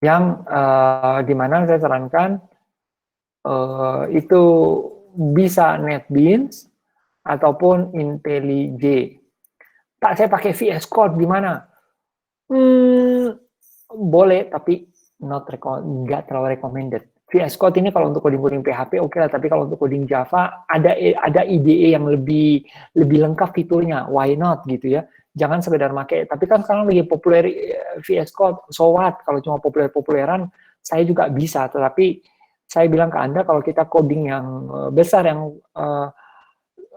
yang dimana saya sarankan itu bisa NetBeans ataupun IntelliJ. Pak, saya pakai VS Code gimana? Boleh, tapi nggak terlalu recommended. VS Code ini kalau untuk coding-coding PHP oke lah, tapi kalau untuk coding Java ada IDE yang lebih lengkap fiturnya. Why not gitu ya? Jangan sekedar pakai. Tapi kan sekarang lagi populer VS Code, so what? Kalau cuma populer-populeran, saya juga bisa. Tetapi saya bilang ke Anda kalau kita coding yang besar, yang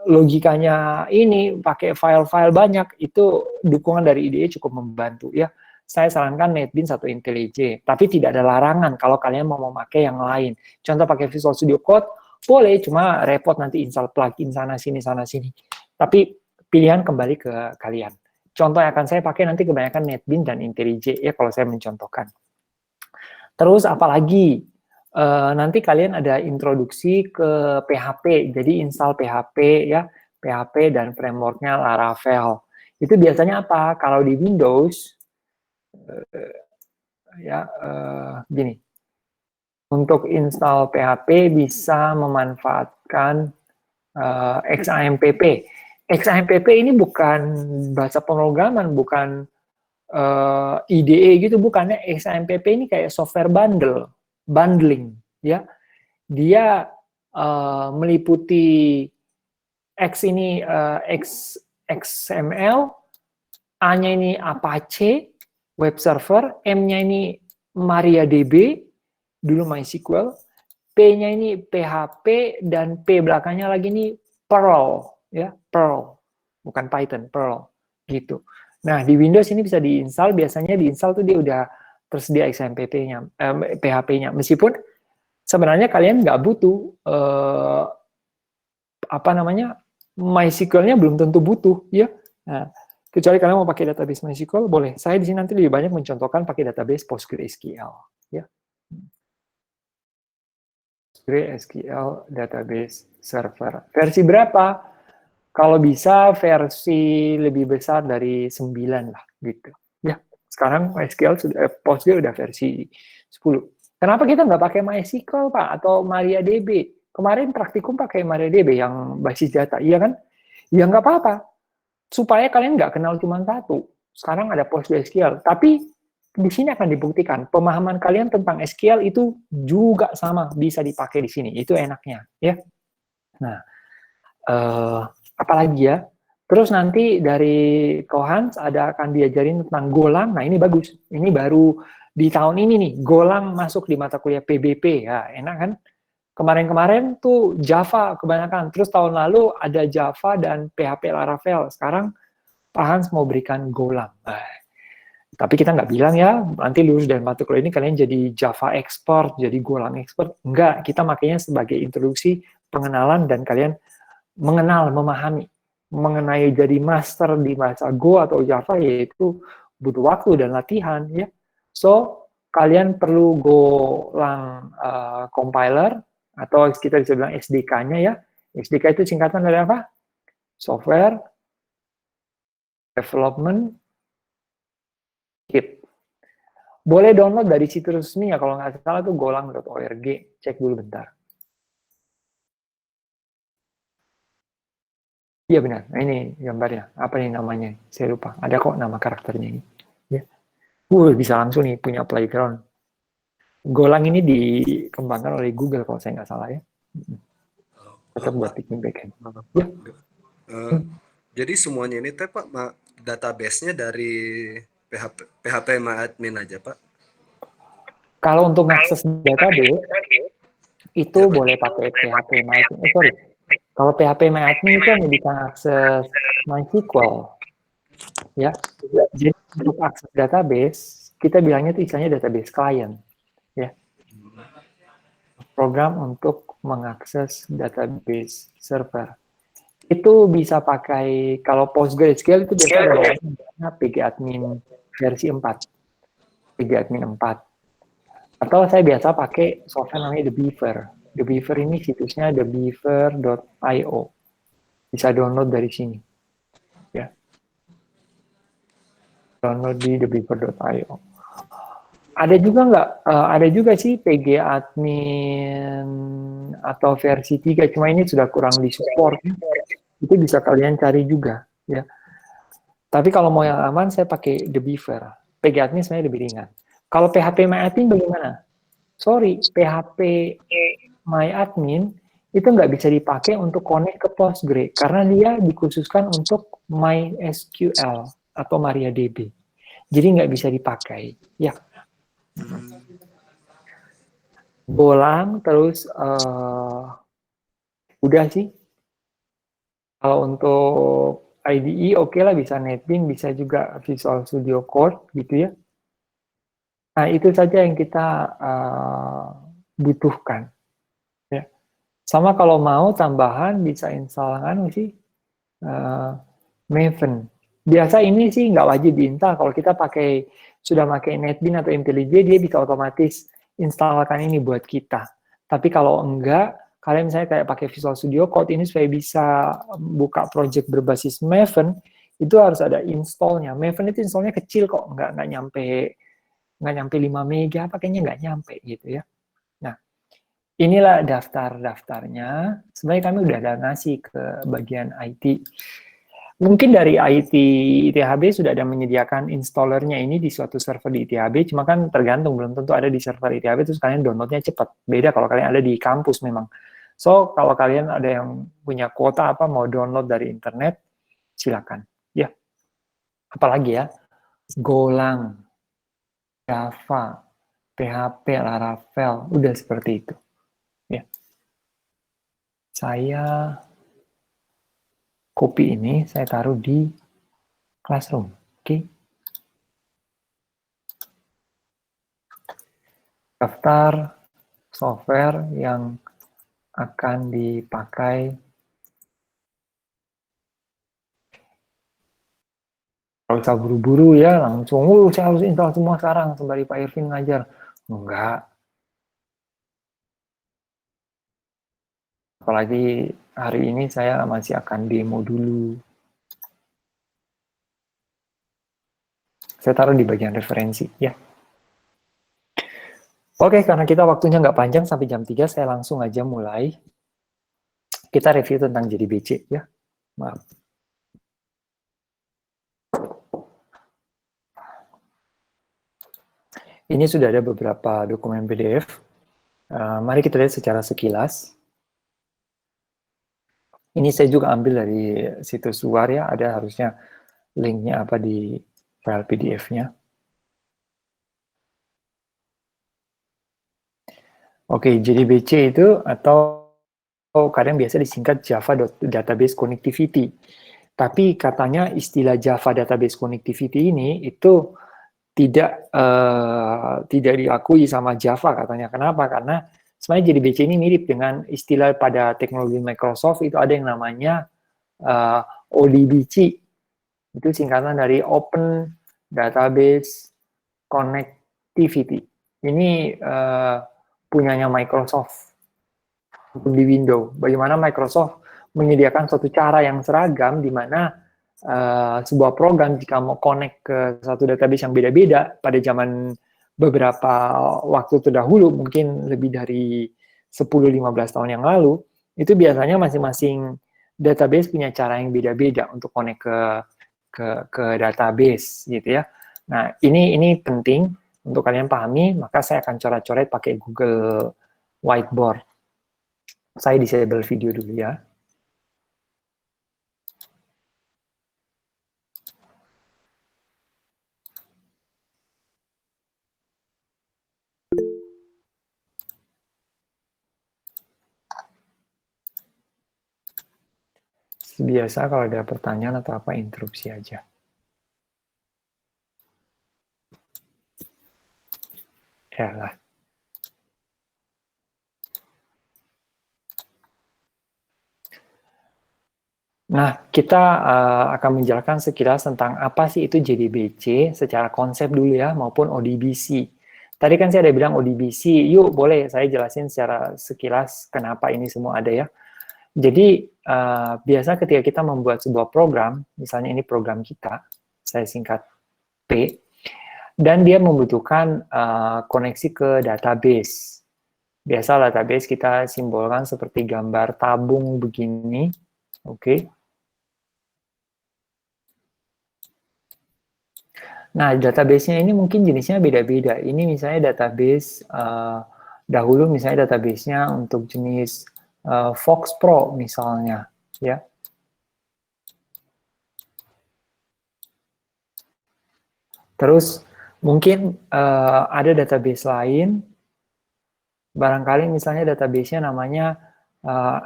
logikanya ini pakai file-file banyak, itu dukungan dari IDE cukup membantu ya. Saya sarankan NetBeans atau IntelliJ, tapi tidak ada larangan kalau kalian mau memakai yang lain. Contoh pakai Visual Studio Code, boleh, cuma repot nanti install plugin sana sini. Tapi pilihan kembali ke kalian. Contoh yang akan saya pakai nanti kebanyakan NetBeans dan IntelliJ ya kalau saya mencontohkan. Terus apalagi nanti kalian ada introduksi ke PHP, jadi install PHP ya, PHP dan frameworknya Laravel. Itu biasanya apa? Kalau di Windows gini, untuk install PHP bisa memanfaatkan XAMPP. XAMPP ini bukan bahasa pemrograman, bukan IDE gitu, bukannya. XAMPP ini kayak software bundling ya. Dia meliputi X ini XML, A-nya ini Apache web server, M-nya ini MariaDB, dulu MySQL, P-nya ini PHP, dan P belakangnya lagi ini Perl, ya, Perl, bukan Python, Perl, gitu. Nah, di Windows ini bisa diinstal, biasanya diinstal tuh dia udah tersedia XAMPP-nya, PHP-nya, meskipun sebenarnya kalian nggak butuh MySQL-nya belum tentu butuh ya. Nah, kecuali kalian mau pakai database MySQL, boleh. Saya di sini nanti lebih banyak mencontohkan pakai database PostgreSQL ya. PostgreSQL database server. Versi berapa? Kalau bisa versi lebih besar dari 9 lah gitu. Ya, sekarang Postgre udah versi 10. Kenapa kita nggak pakai MySQL, Pak, atau MariaDB? Kemarin praktikum pakai MariaDB yang basis data, iya kan? Ya nggak apa-apa, supaya kalian nggak kenal cuma satu. Sekarang ada PostgreSQL, tapi di sini akan dibuktikan pemahaman kalian tentang SQL itu juga sama, bisa dipakai di sini. Itu enaknya, ya. Nah, apalagi ya? Terus nanti dari Kohans akan diajarin tentang Golang. Nah, ini bagus. Ini baru di tahun ini nih, Golang masuk di mata kuliah PBP. Ya, enak kan? Kemarin-kemarin tuh Java kebanyakan. Terus tahun lalu ada Java dan PHP Laravel. Sekarang Pak Hans mau berikan Golang. Tapi kita nggak bilang ya, nanti lulus dari mata kuliah ini kalian jadi Java expert, jadi Golang expert. Enggak, kita makanya sebagai introduksi, pengenalan, dan kalian mengenal, memahami. Mengenai jadi master di bahasa Go atau Java, yaitu butuh waktu dan latihan. Ya. So, kalian perlu Golang compiler, atau kita bisa bilang SDK-nya ya. SDK itu singkatan dari apa? Software Development Kit. Boleh download dari situs resmi ya, kalau nggak salah tuh golang.org. Cek dulu bentar. Iya benar, nah, ini gambarnya. Apa nih namanya? Saya lupa. Ada kok nama karakternya ini. Ya. Bisa langsung nih punya playground. Golang ini dikembangkan oleh Google kalau saya nggak salah ya. Tetap buat bikin backend. Ya. Jadi semuanya ini teh Pak, database-nya dari PHP MyAdmin aja Pak? Kalau untuk mengakses database, itu Ya, Pak. boleh pakai PHP MyAdmin. Sorry, kalau PHP MyAdmin itu hanya bisa akses MySQL. Ya, jadi untuk akses database, kita bilangnya itu istilahnya database client. Ya, program untuk mengakses database server. Itu bisa pakai, kalau PostgreSQL itu biasanya pgadmin versi 4. pgadmin 4. Atau saya biasa pakai software namanya The Beaver. The Beaver ini situsnya thebeaver.io. Bisa download dari sini. Ya. Download di thebeaver.io. Ada juga nggak? Ada juga sih PG admin atau versi 3, cuma ini sudah kurang disupport. Itu bisa kalian cari juga, ya. Tapi kalau mau yang aman, saya pakai The Beaver. PG admin sebenarnya lebih ringan. Kalau PHP MyAdmin bagaimana? Sorry, PHP MyAdmin itu nggak bisa dipakai untuk connect ke Postgre karena dia dikhususkan untuk MySQL atau MariaDB. Jadi nggak bisa dipakai. Ya, Golang terus udah sih. Kalau untuk IDE oke lah, bisa NetBeans, bisa juga Visual Studio Code gitu ya. Nah itu saja yang kita butuhkan. Ya. Sama kalau mau tambahan bisa installkan sih Maven. Biasa ini sih nggak wajib diinstal. Kalau kita sudah pakai NetBeans atau IntelliJ, dia bisa otomatis instalkan ini buat kita. Tapi kalau enggak, kalian misalnya kayak pakai Visual Studio Code ini supaya bisa buka project berbasis Maven, itu harus ada installnya. Maven itu installnya kecil kok, nggak nyampe 5 mega, pakainya nggak nyampe gitu ya. Nah, inilah daftar-daftarnya. Sebenarnya kami udah ada ngasih ke bagian IT. Mungkin dari IT ITHB sudah ada menyediakan installernya ini di suatu server di ITHB, cuma kan tergantung, belum tentu ada di server ITHB, terus kalian downloadnya cepat. Beda kalau kalian ada di kampus memang. So, kalau kalian ada yang punya kuota apa, mau download dari internet, silakan. Ya, apalagi ya, Golang, Java, PHP, Laravel, udah seperti itu. Ya. Saya copy ini, saya taruh di Classroom. Oke. Daftar software yang akan dipakai. Kalau usah buru-buru ya, langsung, saya harus install semua sekarang, sembari Pak Irvin ngajar. Enggak. Apalagi hari ini saya masih akan demo dulu. Saya taruh di bagian referensi, ya. Oke, karena kita waktunya nggak panjang, sampai jam 3, saya langsung aja mulai. Kita review tentang JDBC, ya. Maaf. Ini sudah ada beberapa dokumen PDF. Mari kita lihat secara sekilas. Ini saya juga ambil dari situs luar ya, ada harusnya linknya apa di file PDF-nya. Oke, JDBC itu atau kadang biasa disingkat Java Database Connectivity. Tapi katanya istilah Java Database Connectivity ini itu tidak diakui sama Java katanya. Kenapa? Karena sebenarnya JDBC ini mirip dengan istilah pada teknologi Microsoft, itu ada yang namanya ODBC. Itu singkatan dari Open Database Connectivity. Ini punyanya Microsoft untuk di Windows. Bagaimana Microsoft menyediakan suatu cara yang seragam di mana sebuah program jika mau connect ke satu database yang beda-beda pada zaman beberapa waktu terdahulu, mungkin lebih dari 10-15 tahun yang lalu, itu biasanya masing-masing database punya cara yang beda-beda untuk connect ke database gitu ya. Nah, ini penting untuk kalian pahami, maka saya akan coret-coret pakai Google Whiteboard. Saya disable video dulu ya. Biasa kalau ada pertanyaan atau apa, interupsi aja. Ya lah. Nah, kita akan menjelaskan sekilas tentang apa sih itu JDBC secara konsep dulu ya, maupun ODBC. Tadi kan saya ada bilang ODBC, yuk boleh saya jelasin secara sekilas kenapa ini semua ada ya. Jadi, biasa ketika kita membuat sebuah program, misalnya ini program kita, saya singkat P, dan dia membutuhkan koneksi ke database. Biasa database kita simbolkan seperti gambar tabung begini, oke. Nah, database-nya ini mungkin jenisnya beda-beda. Ini misalnya database, dahulu misalnya database-nya untuk jenis Fox Pro misalnya, ya. Terus mungkin ada database lain, barangkali misalnya database-nya namanya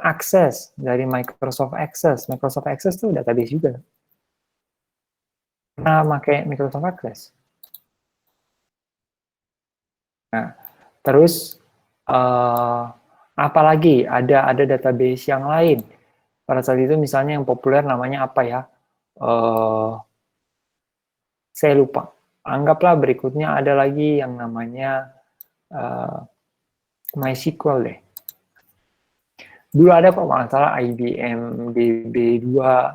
Access, dari Microsoft Access. Microsoft Access itu database juga. Pernah pakai Microsoft Access? Nah, terus apalagi ada database yang lain. Pada saat itu misalnya yang populer namanya apa ya? Saya lupa. Anggaplah berikutnya ada lagi yang namanya MySQL deh. Dulu ada kok nggak salah IBM DB2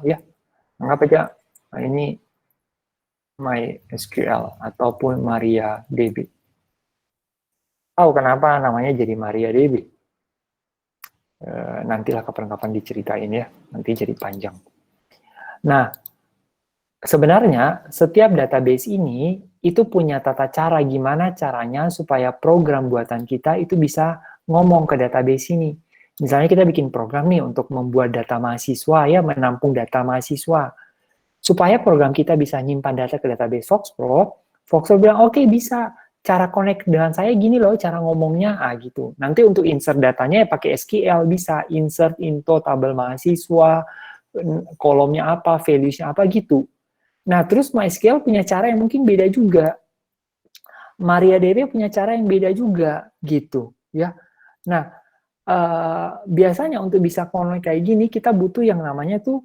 ya. Anggap aja ini MySQL ataupun MariaDB. Tahu kenapa namanya jadi MariaDB? Nantilah kapan-kapan diceritain ya, nanti jadi panjang. Nah, sebenarnya setiap database ini itu punya tata cara gimana caranya supaya program buatan kita itu bisa ngomong ke database ini. Misalnya kita bikin program nih untuk membuat data mahasiswa ya, menampung data mahasiswa. Supaya program kita bisa nyimpan data ke database Foxpro bilang oke, bisa. Cara connect dengan saya gini loh, cara ngomongnya, gitu. Nanti untuk insert datanya ya pakai SQL, bisa insert into tabel mahasiswa, kolomnya apa, values-nya apa, gitu. Nah, terus MySQL punya cara yang mungkin beda juga. MariaDB punya cara yang beda juga, gitu. Ya. Nah, biasanya untuk bisa connect kayak gini, kita butuh yang namanya tuh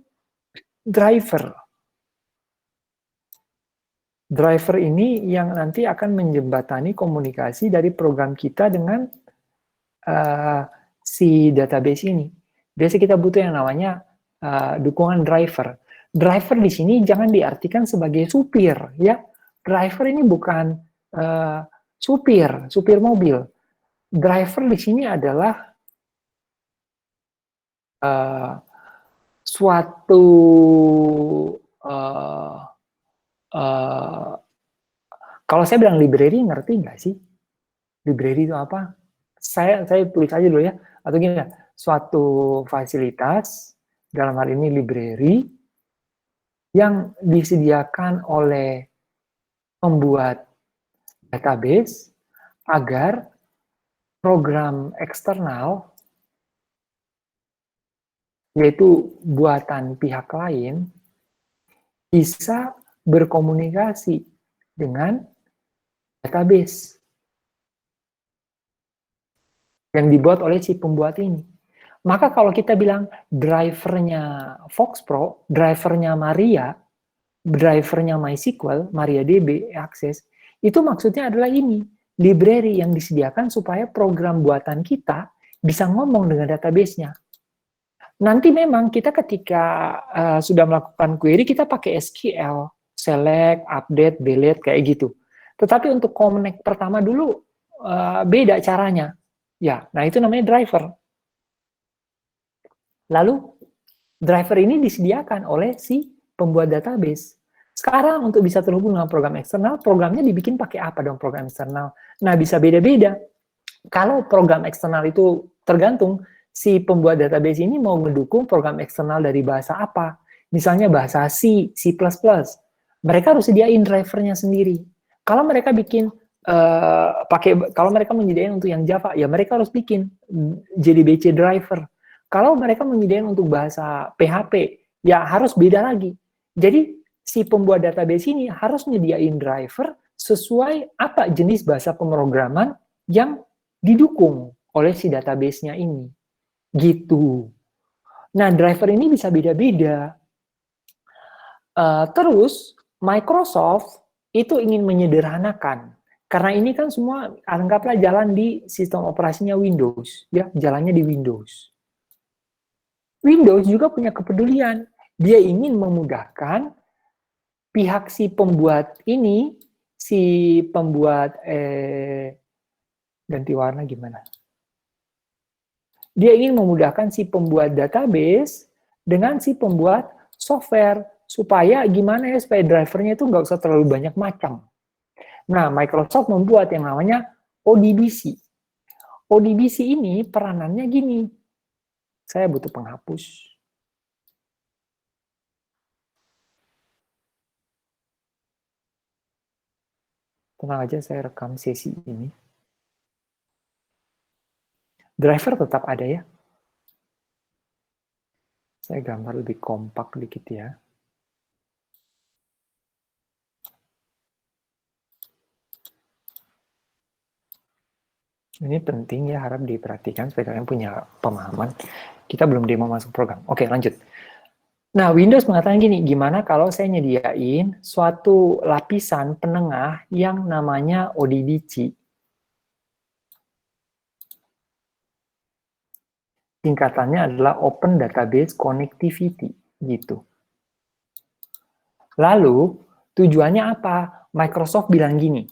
driver. Driver ini yang nanti akan menjembatani komunikasi dari program kita dengan si database ini. Biasa kita butuh yang namanya dukungan driver. Driver di sini jangan diartikan sebagai supir, ya. Driver ini bukan supir mobil. Driver di sini adalah suatu kalau saya bilang library, ngerti nggak sih? Library itu apa? Saya tulis aja dulu ya. Atau gini ya, suatu fasilitas, dalam hal ini library, yang disediakan oleh pembuat database agar program eksternal, yaitu buatan pihak lain, bisa berkomunikasi dengan database yang dibuat oleh si pembuat ini. Maka kalau kita bilang drivernya Foxpro, drivernya Maria, drivernya MySQL, MariaDB, Access, itu maksudnya adalah ini, library yang disediakan supaya program buatan kita bisa ngomong dengan database-nya. Nanti memang kita ketika sudah melakukan query, kita pakai SQL, select, update, delete, kayak gitu. Tetapi untuk connect pertama dulu, beda caranya. Ya, nah itu namanya driver. Lalu, driver ini disediakan oleh si pembuat database. Sekarang untuk bisa terhubung dengan program eksternal, programnya dibikin pakai apa dong program eksternal? Nah, bisa beda-beda. Kalau program eksternal itu tergantung, si pembuat database ini mau mendukung program eksternal dari bahasa apa. Misalnya bahasa C, C++. Mereka harus sediain drivernya sendiri. Kalau mereka bikin kalau mereka menyediakan untuk yang Java, ya mereka harus bikin JDBC driver. Kalau mereka menyediakan untuk bahasa PHP, ya harus beda lagi. Jadi si pembuat database ini harus menyediain driver sesuai apa jenis bahasa pemrograman yang didukung oleh si database-nya ini. Gitu. Nah, driver ini bisa beda-beda. Terus, Microsoft itu ingin menyederhanakan. Karena ini kan semua, anggaplah jalan di sistem operasinya Windows. Ya, jalannya di Windows. Windows juga punya kepedulian. Dia ingin memudahkan pihak si pembuat ini, si pembuat ganti warna gimana? Dia ingin memudahkan si pembuat database dengan si pembuat software supaya gimana ya supaya drivernya itu nggak usah terlalu banyak macam. Nah, Microsoft membuat yang namanya ODBC. ODBC ini peranannya gini. Saya butuh penghapus. Tenang aja, saya rekam sesi ini. Driver tetap ada ya. Saya gambar lebih kompak dikit ya. Ini penting ya, harap diperhatikan supaya kalian punya pemahaman. Kita belum demo masuk program. Oke, lanjut. Nah, Windows mengatakan gini, gimana kalau saya nyediain suatu lapisan penengah yang namanya ODBC. Singkatannya adalah Open Database Connectivity, gitu. Lalu, tujuannya apa? Microsoft bilang gini,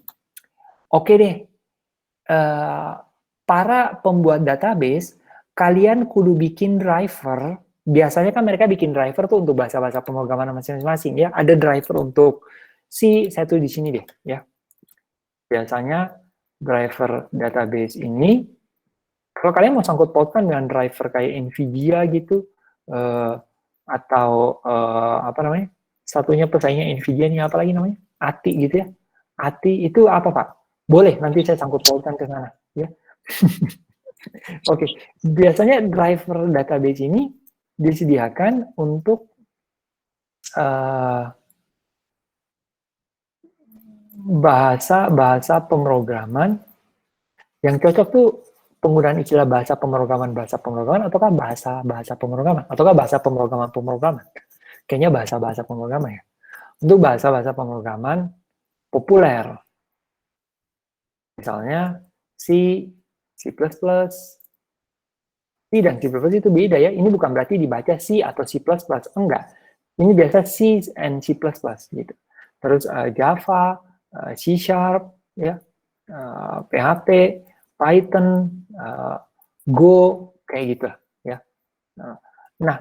oke deh, para pembuat database, kalian kudu bikin driver. Biasanya kan mereka bikin driver tuh untuk bahasa-bahasa pemrograman masing-masing ya. Ada driver untuk saya tuh di sini deh ya. Biasanya driver database ini, kalau kalian mau sangkut pautkan dengan driver kayak NVIDIA gitu, atau apa namanya? Satunya pesaingnya NVIDIA nih apa lagi namanya? ATI gitu ya. ATI itu apa Pak? Boleh nanti saya sangkut pautkan ke sana ya. Oke, biasanya driver database ini disediakan untuk bahasa pemrograman yang cocok tuh penggunaan istilah bahasa pemrograman ataukah bahasa pemrograman ataukah bahasa pemrograman. Kayaknya bahasa pemrograman ya. Untuk bahasa pemrograman populer. Misalnya C, C++, C dan C++ itu beda ya. Ini bukan berarti dibaca C atau C++. Enggak. Ini biasa C and C++ gitu. Terus Java, C Sharp, ya, PHP, Python, Go, kayak gitu ya. Nah,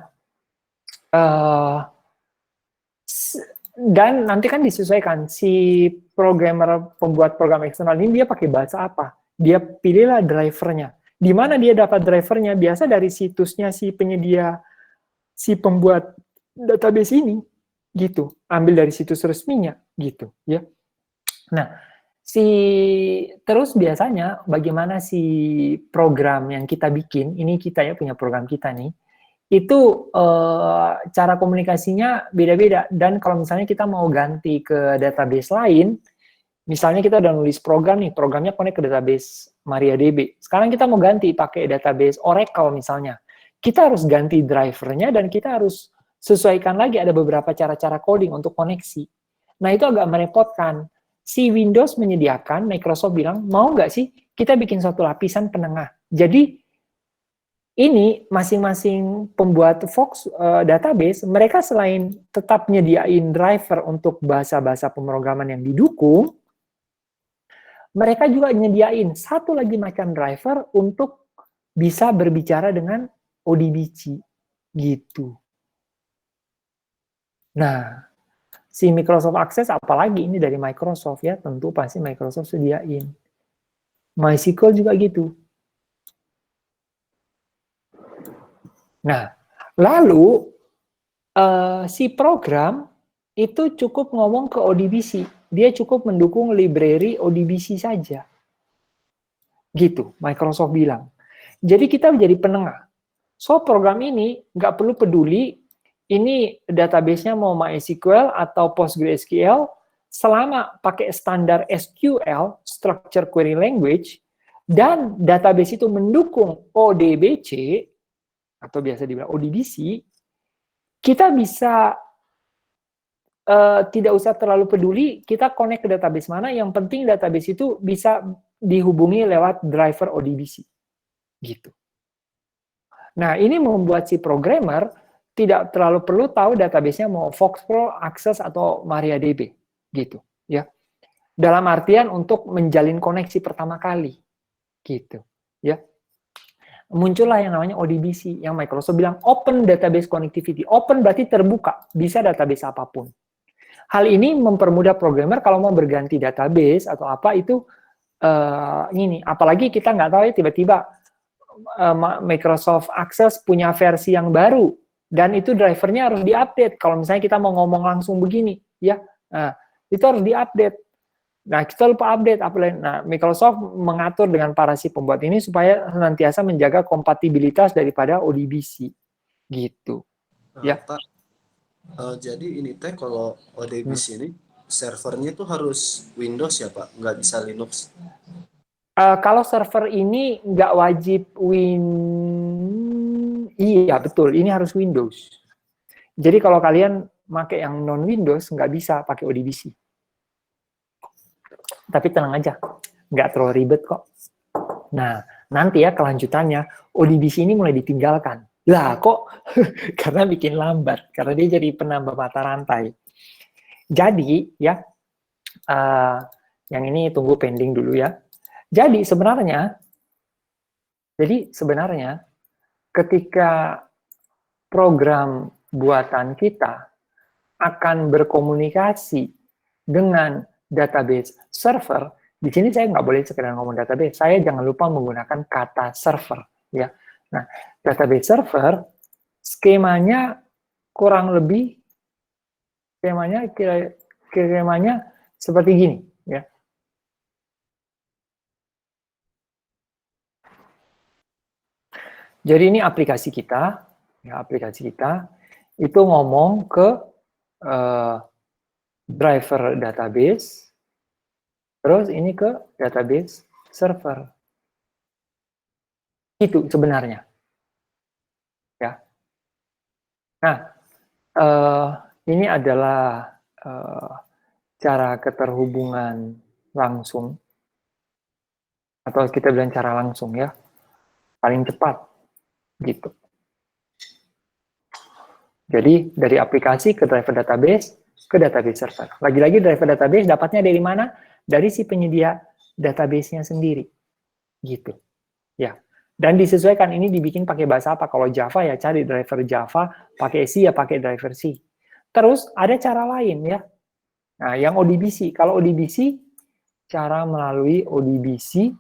dan nanti kan disesuaikan si pembuat program eksternal ini dia pakai bahasa apa. Dia pilihlah drivernya. Di mana dia dapat drivernya? Biasa dari situsnya si penyedia, si pembuat database ini, gitu. Ambil dari situs resminya, gitu. Ya. Nah, terus biasanya bagaimana si program yang kita bikin, ini kita ya punya program kita nih, itu cara komunikasinya beda-beda. Dan kalau misalnya kita mau ganti ke database lain, misalnya kita udah nulis program nih, programnya connect ke database MariaDB. Sekarang kita mau ganti pakai database Oracle misalnya. Kita harus ganti drivernya dan kita harus sesuaikan lagi ada beberapa cara-cara coding untuk koneksi. Nah, itu agak merepotkan. Si Windows menyediakan, Microsoft bilang, mau nggak sih kita bikin suatu lapisan penengah. Jadi, ini masing-masing pembuat Fox database, mereka selain tetap nyediain driver untuk bahasa-bahasa pemrograman yang didukung, mereka juga nyediain satu lagi macam driver untuk bisa berbicara dengan ODBC gitu. Nah, si Microsoft Access apalagi ini dari Microsoft ya, tentu pasti Microsoft sediain. MySQL juga gitu. Nah, lalu si program itu cukup ngomong ke ODBC. Dia cukup mendukung library ODBC saja. Gitu, Microsoft bilang. Jadi kita menjadi penengah. So, program ini nggak perlu peduli ini database-nya mau MySQL atau PostgreSQL, selama pakai standar SQL, Structured Query Language, dan database itu mendukung ODBC, atau biasa dibilang ODBC, kita bisa tidak usah terlalu peduli kita connect ke database mana, yang penting database itu bisa dihubungi lewat driver ODBC. Gitu. Nah, ini membuat si programmer tidak terlalu perlu tahu database-nya mau FoxPro, Access, atau MariaDB. Gitu. Ya. Dalam artian untuk menjalin koneksi pertama kali, gitu. Ya, muncullah yang namanya ODBC, yang Microsoft bilang Open Database Connectivity. Open berarti terbuka, bisa database apapun. Hal ini mempermudah programmer kalau mau berganti database atau apa itu ini. Apalagi kita nggak tahu ya tiba-tiba Microsoft Access punya versi yang baru dan itu drivernya harus diupdate. Kalau misalnya kita mau ngomong langsung begini, ya, nah, itu harus diupdate. Nah, kita lupa update. Nah, Microsoft mengatur dengan para si pembuat ini supaya senantiasa menjaga kompatibilitas daripada ODBC, gitu. Ya. Pak, jadi ini teh kalau ODBC ini servernya tuh harus Windows ya Pak, nggak bisa Linux. Kalau server ini nggak wajib iya betul, ini harus Windows. Jadi kalau kalian pakai yang non Windows nggak bisa pakai ODBC. Tapi tenang aja, nggak terlalu ribet kok. Nah, nanti ya kelanjutannya, ODBC ini mulai ditinggalkan. Lah kok? Karena bikin lambat, karena dia jadi penambah mata rantai. Jadi, ya, yang ini tunggu pending dulu ya. Jadi sebenarnya ketika program buatan kita akan berkomunikasi dengan database server, di sini saya nggak boleh sekedar ngomong database, saya jangan lupa menggunakan kata server. Ya, nah database server skemanya kurang lebih skemanya seperti gini, ya. Jadi ini aplikasi kita, ya aplikasi kita itu ngomong ke driver database, terus ini ke database server. Itu sebenarnya. Ya. Nah, ini adalah cara keterhubungan langsung, atau kita bilang cara langsung ya, paling cepat, gitu. Jadi dari aplikasi ke driver database, ke database server. Lagi-lagi driver database dapatnya dari mana? Dari si penyedia database-nya sendiri. Gitu. Ya. Dan disesuaikan, ini dibikin pakai bahasa apa? Kalau Java ya cari driver Java, pakai C ya pakai driver C. Terus ada cara lain ya. Nah, yang ODBC. Kalau ODBC, cara melalui ODBC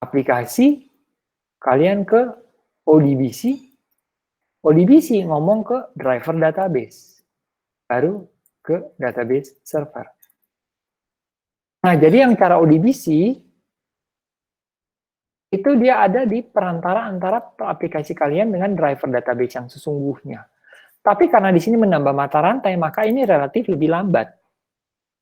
aplikasi, kalian ke ODBC, ODBC ngomong ke driver database, baru ke database server. Nah, jadi yang cara ODBC, itu dia ada di perantara antara aplikasi kalian dengan driver database yang sesungguhnya. Tapi karena di sini menambah mata rantai, maka ini relatif lebih lambat.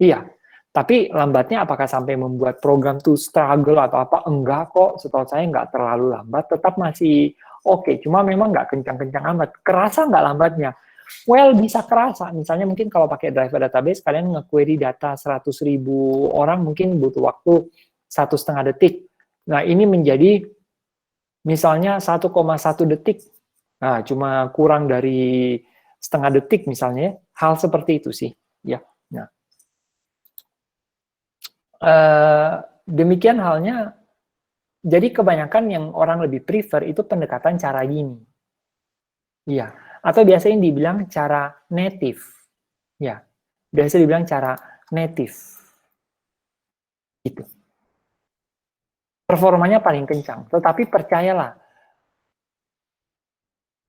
Iya, tapi lambatnya apakah sampai membuat program tuh struggle atau apa? Enggak kok, setahu saya nggak terlalu lambat, tetap masih oke. Cuma memang nggak kencang-kencang amat. Kerasa nggak lambatnya? Well, bisa kerasa. Misalnya mungkin kalau pakai driver database, kalian nge-query data 100.000 orang mungkin butuh waktu 1,5 detik. Nah, ini menjadi misalnya 1,1 detik. Nah, cuma kurang dari setengah detik misalnya. Hal seperti itu sih. Ya. Nah, demikian halnya. Jadi kebanyakan yang orang lebih prefer itu pendekatan cara gini. Iya. Atau biasanya dibilang cara native. Ya. Biasa dibilang cara native. Itu. Performanya paling kencang. Tetapi percayalah,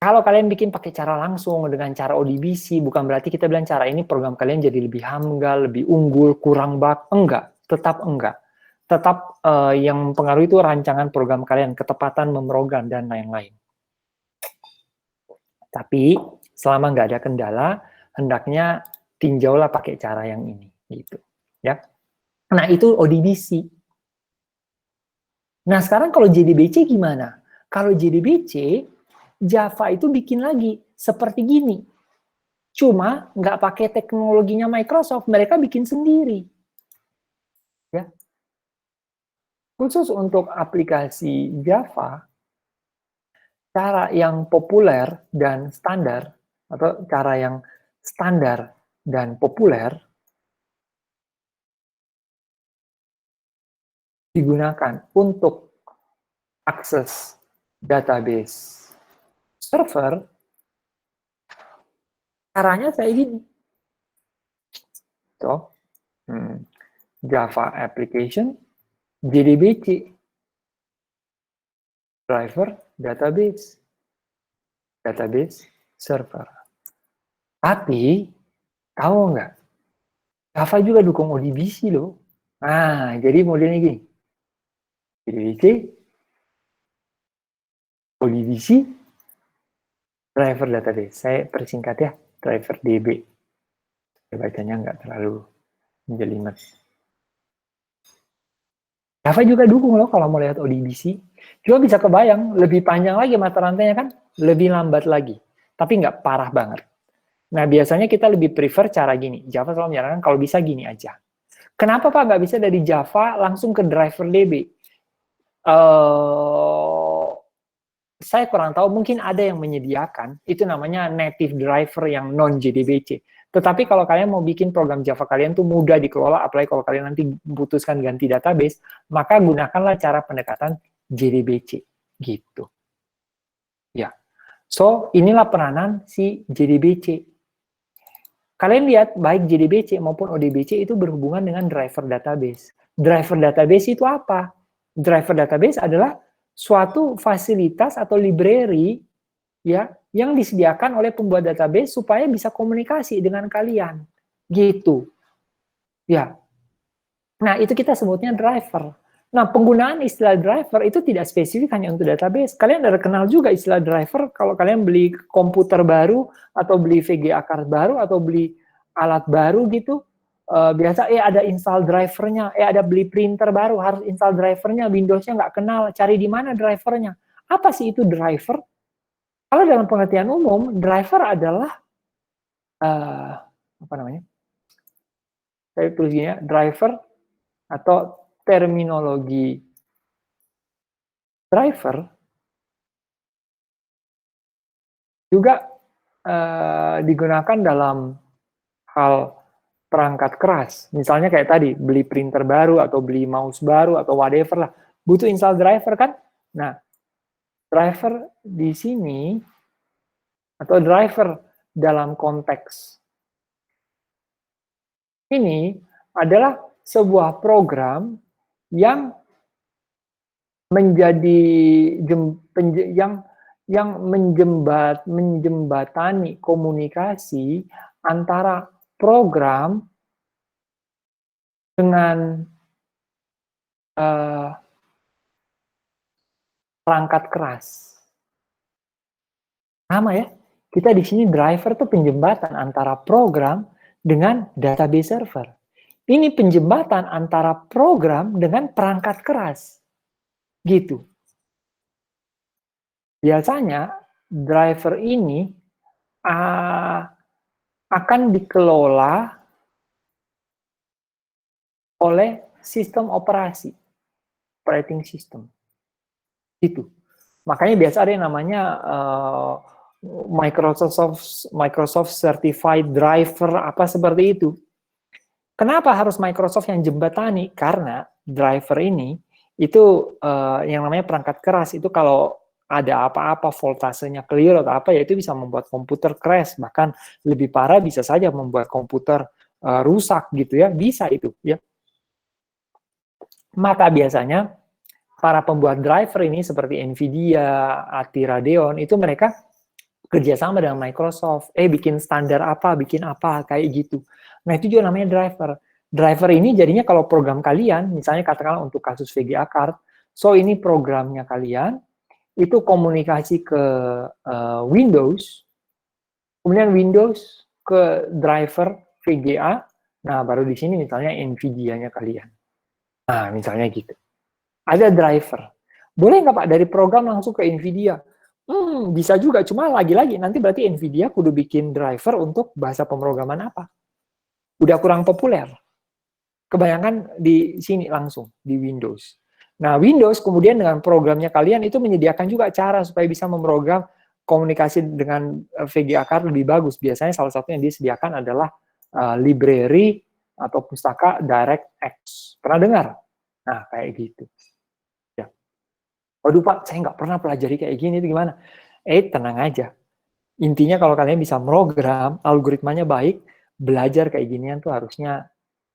kalau kalian bikin pakai cara langsung dengan cara ODBC, bukan berarti kita bilang cara ini program kalian jadi lebih hamgal, lebih unggul, kurang bug. Enggak, tetap enggak. Tetap yang mempengaruhi itu rancangan program kalian, ketepatan memprogram, dan lain-lain. Tapi selama nggak ada kendala, hendaknya tinjaulah pakai cara yang ini. Gitu. Ya. Nah, itu ODBC. Nah, sekarang kalau JDBC gimana? Kalau JDBC, Java itu bikin lagi seperti gini. Cuma nggak pakai teknologinya Microsoft, mereka bikin sendiri. Ya. Khusus untuk aplikasi Java, cara yang populer dan standar, atau cara yang standar dan populer, digunakan untuk akses database server, caranya saya gini. So, Java application, JDBC, driver, database server. Tapi, tahu nggak? Java juga dukung ODBC loh. Nah, jadi modelnya gini. JDBC, ODBC, driver database. Saya persingkat ya, driver DB. Bacanya nggak terlalu menjelimet. Java juga dukung loh kalau mau lihat ODBC. Cuma bisa kebayang, lebih panjang lagi mata rantainya kan, lebih lambat lagi. Tapi nggak parah banget. Nah, biasanya kita lebih prefer cara gini. Java selalu menyarankan kalau bisa gini aja. Kenapa Pak nggak bisa dari Java langsung ke driver DB? Saya kurang tahu, mungkin ada yang menyediakan, itu namanya native driver yang non-JDBC. Tetapi kalau kalian mau bikin program Java kalian tuh mudah dikelola, apalagi kalau kalian nanti memutuskan ganti database, maka gunakanlah cara pendekatan JDBC, gitu. Ya, so inilah peranan si JDBC. Kalian lihat, baik JDBC maupun ODBC itu berhubungan dengan driver database. Driver database itu apa? Driver database adalah suatu fasilitas atau library ya yang disediakan oleh pembuat database supaya bisa komunikasi dengan kalian. Gitu. Ya. Nah, itu kita sebutnya driver. Nah, penggunaan istilah driver itu tidak spesifik hanya untuk database. Kalian udah kenal juga istilah driver kalau kalian beli komputer baru atau beli VGA card baru atau beli alat baru gitu. Biasa ada install drivernya, ada beli printer baru harus install drivernya, Windows-nya nggak kenal, cari di mana drivernya. Apa sih itu driver? Kalau dalam pengertian umum, driver adalah apa namanya? Saya tulis gini ya, driver atau terminologi driver juga digunakan dalam hal perangkat keras. Misalnya kayak tadi, beli printer baru atau beli mouse baru atau whatever lah. Butuh install driver kan? Nah, driver di sini atau driver dalam konteks ini adalah sebuah program yang menjadi yang menjembatani komunikasi antara program dengan perangkat keras. Sama ya, kita di sini driver tuh penjembatan antara program dengan database server. Ini penjembatan antara program dengan perangkat keras. Gitu. Biasanya driver ini akan dikelola oleh sistem operasi, operating system. Itu. Makanya biasa ada yang namanya Microsoft Certified Driver apa seperti itu. Kenapa harus Microsoft yang jembatani? Karena driver ini itu yang namanya perangkat keras itu kalau ada apa-apa voltasenya clear atau apa ya itu bisa membuat komputer crash, bahkan lebih parah bisa saja membuat komputer rusak gitu ya, bisa itu ya. Maka biasanya para pembuat driver ini seperti Nvidia, AT Radeon itu mereka kerjasama dengan Microsoft, bikin standar apa, bikin apa kayak gitu. Nah itu juga namanya driver. Driver ini jadinya kalau program kalian, misalnya katakanlah untuk kasus VGA card, so ini programnya kalian itu komunikasi ke Windows, kemudian Windows ke driver VGA, nah baru di sini misalnya Nvidia-nya kalian. Nah misalnya gitu. Ada driver. Boleh nggak Pak dari program langsung ke Nvidia? Bisa juga, cuma lagi-lagi nanti berarti Nvidia kudu bikin driver untuk bahasa pemrograman apa. Udah kurang populer. Kebanyakan di sini langsung, di Windows. Nah, Windows kemudian dengan programnya kalian itu menyediakan juga cara supaya bisa memprogram komunikasi dengan VGA card lebih bagus. Biasanya salah satu yang disediakan adalah library atau pustaka DirectX. Pernah dengar? Nah, kayak gitu. Ya. Waduh Pak, saya nggak pernah pelajari kayak gini, itu gimana? Tenang aja. Intinya kalau kalian bisa program, algoritmanya baik, belajar kayak ginian tuh harusnya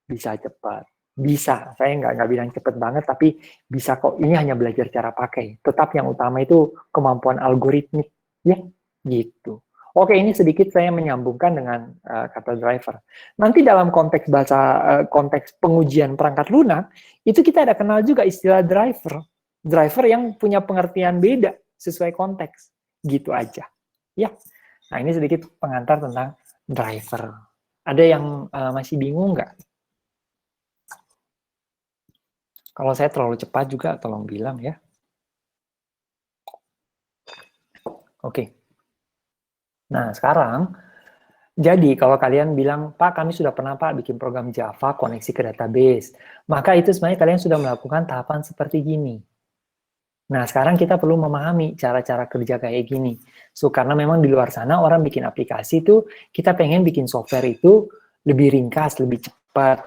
bisa cepat. Bisa, saya nggak bilang cepat banget, tapi bisa kok. Ini hanya belajar cara pakai. Tetap yang utama itu kemampuan algoritmik. Ya, gitu. Oke, ini sedikit saya menyambungkan dengan kata driver. Nanti dalam konteks konteks pengujian perangkat lunak, itu kita ada kenal juga istilah driver. Driver yang punya pengertian beda sesuai konteks. Gitu aja. Ya. Nah, ini sedikit pengantar tentang driver. Ada yang masih bingung nggak? Kalau saya terlalu cepat juga, tolong bilang ya. Oke. Nah, sekarang, jadi kalau kalian bilang, Pak, kami sudah pernah Pak bikin program Java koneksi ke database, maka itu sebenarnya kalian sudah melakukan tahapan seperti gini. Nah, sekarang kita perlu memahami cara-cara kerja kayak gini. So, karena memang di luar sana orang bikin aplikasi itu, kita pengen bikin software itu lebih ringkas, lebih cepat.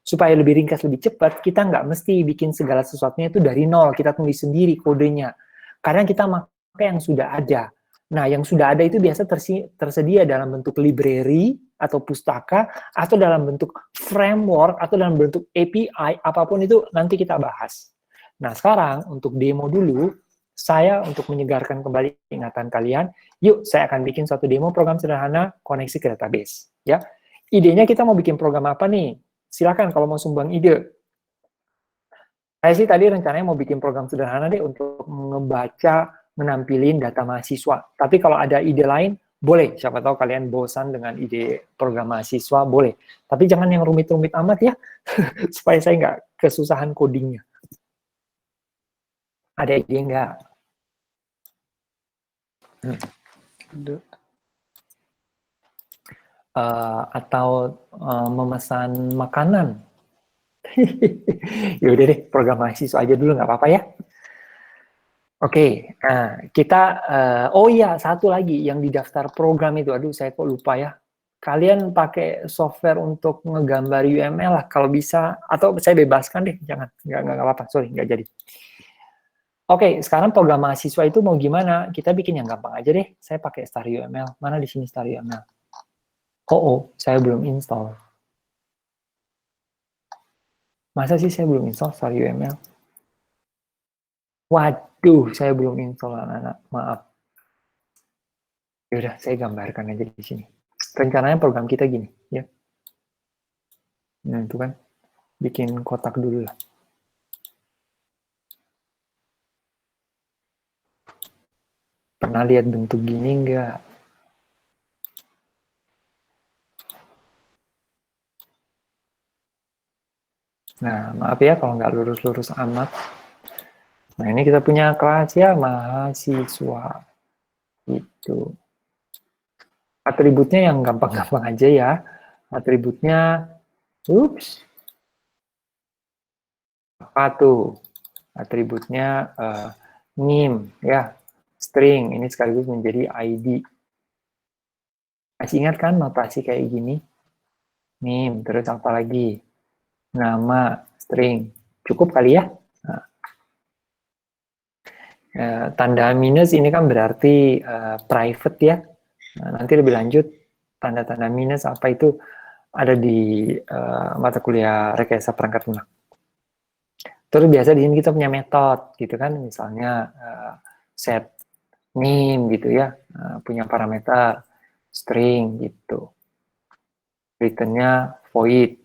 Supaya lebih ringkas, lebih cepat, kita nggak mesti bikin segala sesuatunya itu dari nol, kita tulis sendiri kodenya. Kadang kita pakai yang sudah ada. Nah, yang sudah ada itu biasa tersedia dalam bentuk library atau pustaka, atau dalam bentuk framework, atau dalam bentuk API, apapun itu nanti kita bahas. Nah, sekarang untuk demo dulu, saya untuk menyegarkan kembali ingatan kalian, yuk saya akan bikin suatu demo program sederhana koneksi ke database. Ya, idenya kita mau bikin program apa nih? Silakan kalau mau sumbang ide. Saya sih tadi rencananya mau bikin program sederhana deh untuk ngebaca, menampilin data mahasiswa. Tapi kalau ada ide lain, boleh. Siapa tahu kalian bosan dengan ide program mahasiswa, boleh. Tapi jangan yang rumit-rumit amat ya, supaya saya nggak kesusahan codingnya. Ada ide nggak? Atau memesan makanan? Yaudah deh, program mahasiswa aja dulu nggak apa-apa ya. Oke, nah kita, oh iya satu lagi yang di daftar program itu, aduh saya kok lupa ya. Kalian pakai software untuk ngegambar UML lah kalau bisa, atau saya bebaskan deh, jangan, nggak apa-apa, sorry nggak jadi. Oke, sekarang program mahasiswa itu mau gimana? Kita bikin yang gampang aja deh. Saya pakai Star UML. Mana di sini Star UML? Oh, saya belum install. Masa sih saya belum install Star UML? Waduh, saya belum install anak-anak. Maaf. Yaudah, saya gambarkan aja di sini. Rencananya program kita gini, ya. Nah, itu kan bikin kotak dulu lah. Pernah lihat bentuk gini enggak? Nah, maaf ya kalau nggak lurus-lurus amat. Nah, ini kita punya kelas ya, mahasiswa. Itu. Atributnya yang gampang-gampang aja ya. Atributnya, ups, apa tuh? Atributnya name, ya. String, ini sekaligus menjadi ID. Masih ingat kan notasi kayak gini? Name, terus apa lagi? Nama, string. Cukup kali ya? Nah, tanda minus ini kan berarti private ya. Nah, nanti lebih lanjut, tanda-tanda minus apa itu ada di mata kuliah rekayasa perangkat lunak. Terus biasa di sini kita punya metode gitu kan, misalnya set name gitu ya, punya parameter string gitu. Returnnya void.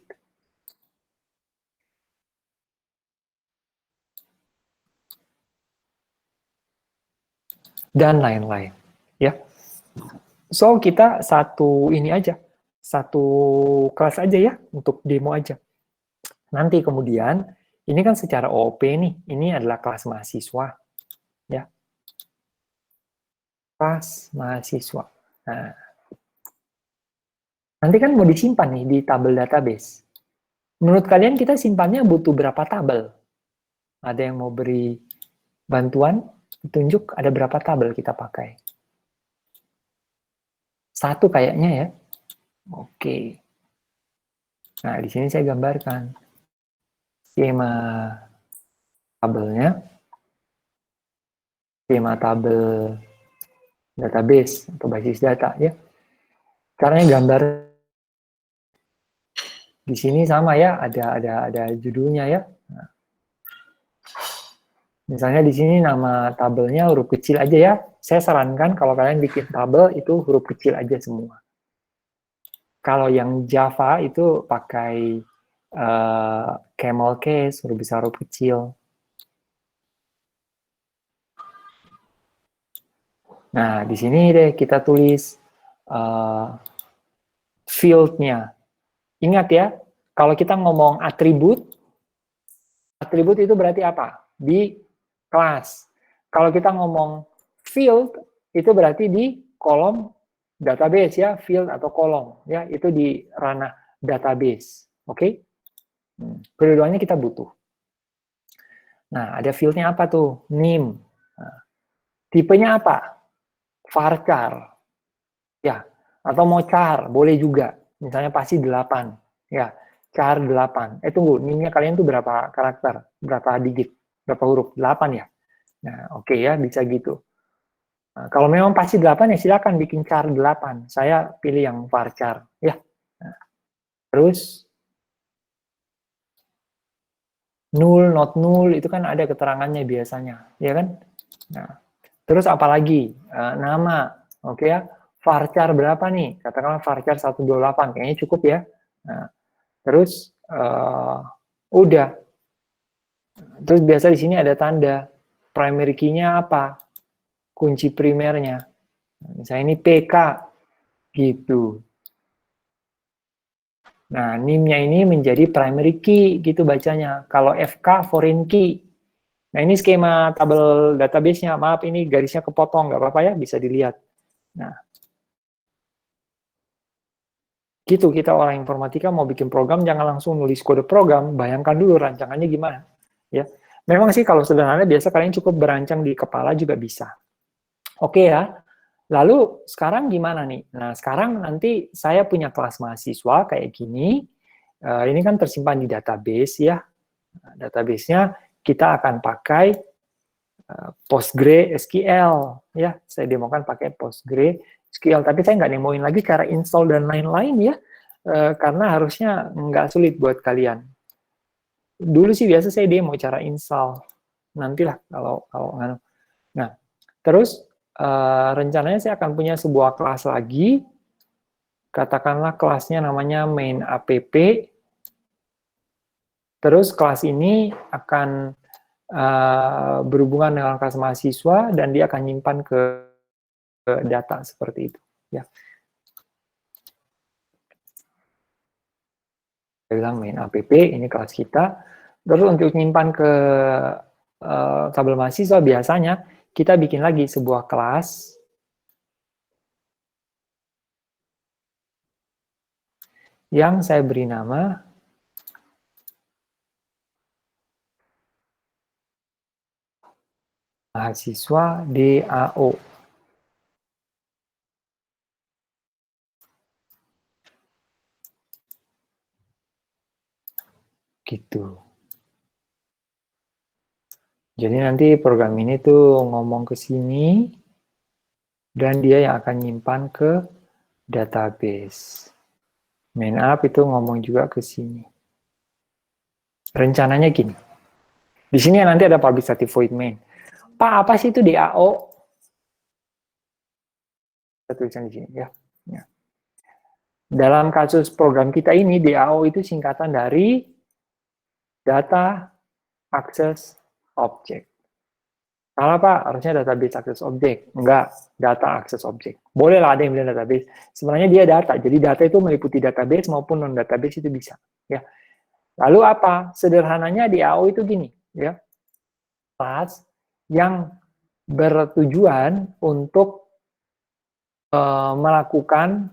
Dan lain-lain ya. So kita satu ini aja, satu kelas aja ya untuk demo aja. Nanti kemudian ini kan secara OOP nih, ini adalah kelas mahasiswa ya. Kelas mahasiswa. Nah, nanti kan mau disimpan nih di tabel database. Menurut kalian kita simpannya butuh berapa tabel? Ada yang mau beri bantuan? Tunjuk ada berapa tabel kita pakai? Satu kayaknya ya. Oke. Nah, di sini saya gambarkan. skema tabelnya, skema tabel database atau basis data ya. Caranya gambar di sini sama ya, ada judulnya ya. Nah, misalnya di sini nama tabelnya huruf kecil aja ya. Saya sarankan kalau kalian bikin tabel itu huruf kecil aja semua. Kalau yang Java itu pakai camel case, huruf besar huruf kecil. Nah, di sini deh kita tulis field-nya. Ingat ya, kalau kita ngomong atribut itu berarti apa? Di kelas. Kalau kita ngomong field, itu berarti di kolom database ya, field atau kolom ya, itu di ranah database. Oke? Kedua-duanya kita butuh. Nah, ada field-nya apa tuh? Name. Nah, tipenya apa? Varchar. Ya, atau mau char, boleh juga. Misalnya pasti 8. Ya, char 8. Tunggu, name-nya kalian tuh berapa karakter? Berapa digit? Berapa huruf? 8 ya? Nah, oke ya, bisa gitu. Nah, kalau memang pasti 8 ya silakan bikin char 8. Saya pilih yang varchar. Ya. Nah, terus, null, not null, itu kan ada keterangannya biasanya. Ya kan? Nah, terus apalagi? Nama. Oke ya. Varchar berapa nih? Katakanlah varchar 128. Kayaknya cukup ya. Nah, terus udah. Terus biasa di sini ada tanda primary key-nya apa? Kunci primernya. Misalnya ini PK gitu. Nah, NIM-nya ini menjadi primary key gitu bacanya. Kalau FK foreign key. Nah, ini skema tabel database-nya. Maaf ini garisnya kepotong, nggak apa-apa ya, bisa dilihat. Nah, gitu kita orang informatika mau bikin program jangan langsung nulis kode program, bayangkan dulu rancangannya gimana. Ya, memang sih kalau sederhana biasa kalian cukup berancang di kepala juga bisa. Oke ya. Lalu sekarang gimana nih? Nah, sekarang nanti saya punya kelas mahasiswa kayak gini. Ini kan tersimpan di database ya. Nah, database-nya kita akan pakai PostgreSQL ya. Saya demokan pakai PostgreSQL, tapi saya nggak demoin lagi cara install dan lain-lain ya. Karena harusnya nggak sulit buat kalian. Dulu sih biasa saya demo cara install. Nantilah kalau nah, terus rencananya saya akan punya sebuah kelas lagi, katakanlah kelasnya namanya main app, terus kelas ini akan berhubungan dengan kelas mahasiswa dan dia akan nyimpan ke data seperti itu. Ya. Saya bilang main app, ini kelas kita, terus untuk nyimpan ke tabel mahasiswa biasanya kita bikin lagi sebuah kelas yang saya beri nama mahasiswa DAO. Gitu. Jadi nanti program ini tuh ngomong ke sini dan dia yang akan nyimpan ke database. Main app itu ngomong juga ke sini. Rencananya gini. Di sini nanti ada public static void main. Pak, apa sih itu DAO? Kita tulisan di sini ya. Dalam kasus program kita ini, DAO itu singkatan dari Data Access Object. Salah Pak, harusnya Database Access Object. Enggak, Data Access Object. Boleh lah ada yang bilang database. Sebenarnya dia data, jadi data itu meliputi database maupun non-database itu bisa. Ya. Lalu apa? Sederhananya DAO itu gini. Ya. Kelas yang bertujuan untuk melakukan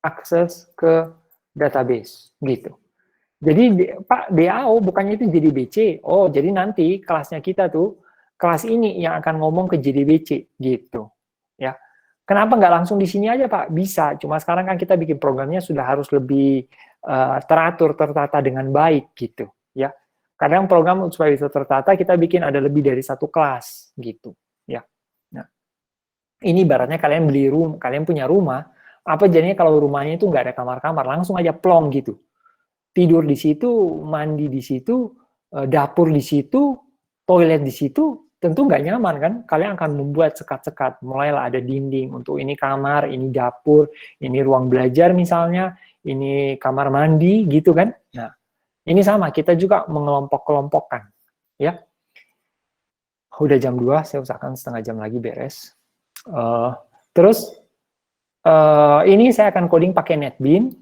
akses ke database. Gitu. Jadi Pak, DAO bukannya itu JDBC. Oh, jadi nanti kelasnya kita tuh, kelas ini yang akan ngomong ke JDBC. Gitu. Ya. Kenapa nggak langsung di sini aja Pak? Bisa, cuma sekarang kan kita bikin programnya sudah harus lebih teratur, tertata dengan baik gitu. ya. Kadang program supaya bisa tertata kita bikin ada lebih dari satu kelas gitu, ya. Nah, ini ibaratnya kalian beli rumah, kalian punya rumah, apa jadinya kalau rumahnya itu nggak ada kamar-kamar, langsung aja plong gitu. Tidur di situ, mandi di situ, dapur di situ, toilet di situ, tentu nggak nyaman kan? Kalian akan membuat sekat-sekat, mulailah ada dinding untuk ini kamar, ini dapur, ini ruang belajar misalnya, ini kamar mandi gitu kan? Nah, ini sama, kita juga mengelompok-kelompokkan, ya. Udah jam 2, saya usahakan setengah jam lagi beres. Terus, ini saya akan coding pakai NetBeans.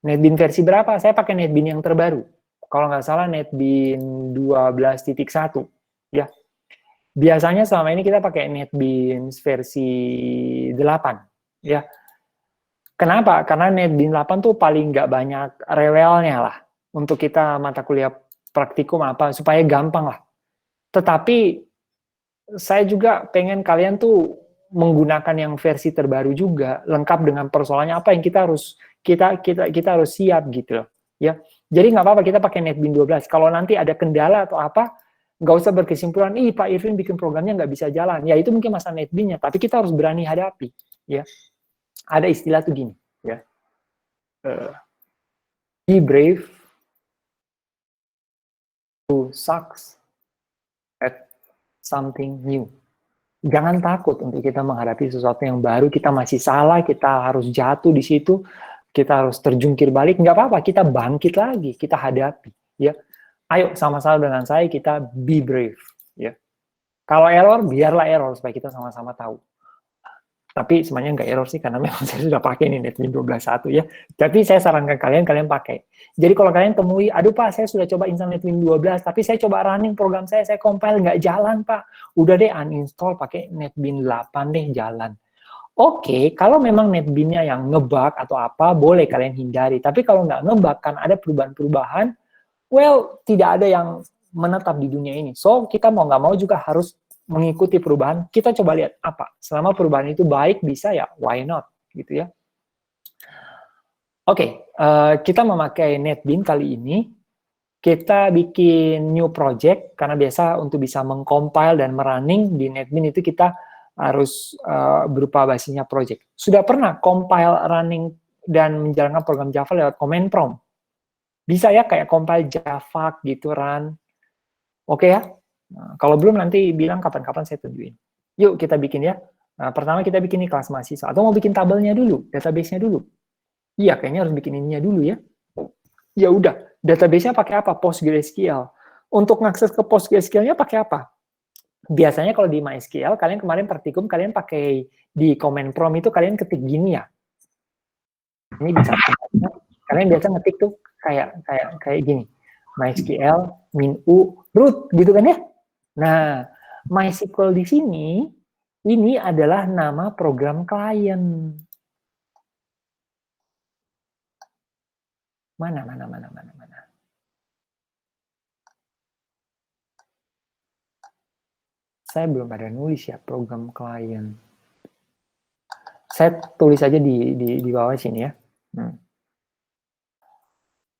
NetBeans versi berapa? Saya pakai NetBeans yang terbaru. Kalau nggak salah NetBeans 12.1, ya. Biasanya selama ini kita pakai NetBeans versi 8, ya. Kenapa? Karena NetBeans 8 tuh paling nggak banyak rewelnya lah. Untuk kita mata kuliah praktikum apa, supaya gampang lah. Tetapi saya juga pengen kalian tuh menggunakan yang versi terbaru juga, lengkap dengan persoalannya apa yang kita harus siap gitu loh, ya. Jadi nggak apa-apa kita pakai NetBeans 12. Kalau nanti ada kendala atau apa, nggak usah berkesimpulan, Pak Irvin bikin programnya nggak bisa jalan. Ya itu mungkin masalah NetBeans-nya, tapi kita harus berani hadapi, ya. Ada istilah tuh gini, ya. Be brave to sucks at something new. Jangan takut untuk kita menghadapi sesuatu yang baru, kita masih salah, kita harus jatuh di situ, kita harus terjungkir balik, nggak apa-apa, kita bangkit lagi, kita hadapi, ya. Ayo sama-sama dengan saya, kita be brave, ya. Kalau error, biarlah error, supaya kita sama-sama tahu. Tapi sebenarnya nggak error sih, karena memang saya sudah pakai ini NetBeans 12.1 ya. Tapi saya sarankan kalian pakai. Jadi kalau kalian temui, aduh Pak, saya sudah coba install NetBeans 12, tapi saya coba running program saya compile nggak jalan Pak. Udah deh uninstall, pakai NetBeans 8 deh, jalan. Oke, kalau memang NetBeans-nya yang ngebug atau apa, boleh kalian hindari. Tapi kalau nggak ngebug, kan ada perubahan-perubahan, well, tidak ada yang menetap di dunia ini. So, kita mau nggak mau juga harus mengikuti perubahan. Kita coba lihat apa. Selama perubahan itu baik, bisa ya, why not? Gitu ya. Oke, kita memakai NetBeans kali ini. Kita bikin new project, karena biasa untuk bisa mengcompile dan merunning di NetBeans itu kita harus berupa basisnya project. Sudah pernah compile, running, dan menjalankan program Java lewat command prompt? Bisa ya, kayak compile Java gitu, run. Oke ya? Nah, kalau belum nanti bilang kapan-kapan saya tunjukin. Yuk kita bikin ya. Nah, pertama kita bikin nih kelas mahasiswa. Atau mau bikin tabelnya dulu, database-nya dulu. Iya, kayaknya harus bikin ininya dulu ya. Ya udah, database-nya pakai apa? PostgreSQL. Untuk ngakses ke PostgreSQL-nya pakai apa? Biasanya kalau di MySQL, kalian kemarin praktikum, kalian pakai di command prompt itu kalian ketik gini ya. Ini bisa kalian biasa ngetik tuh kayak gini. MySQL -u root gitu kan ya. Nah, MySQL di sini ini adalah nama program klien. Mana. Saya belum ada nulis ya program klien. Saya tulis aja di bawah sini ya.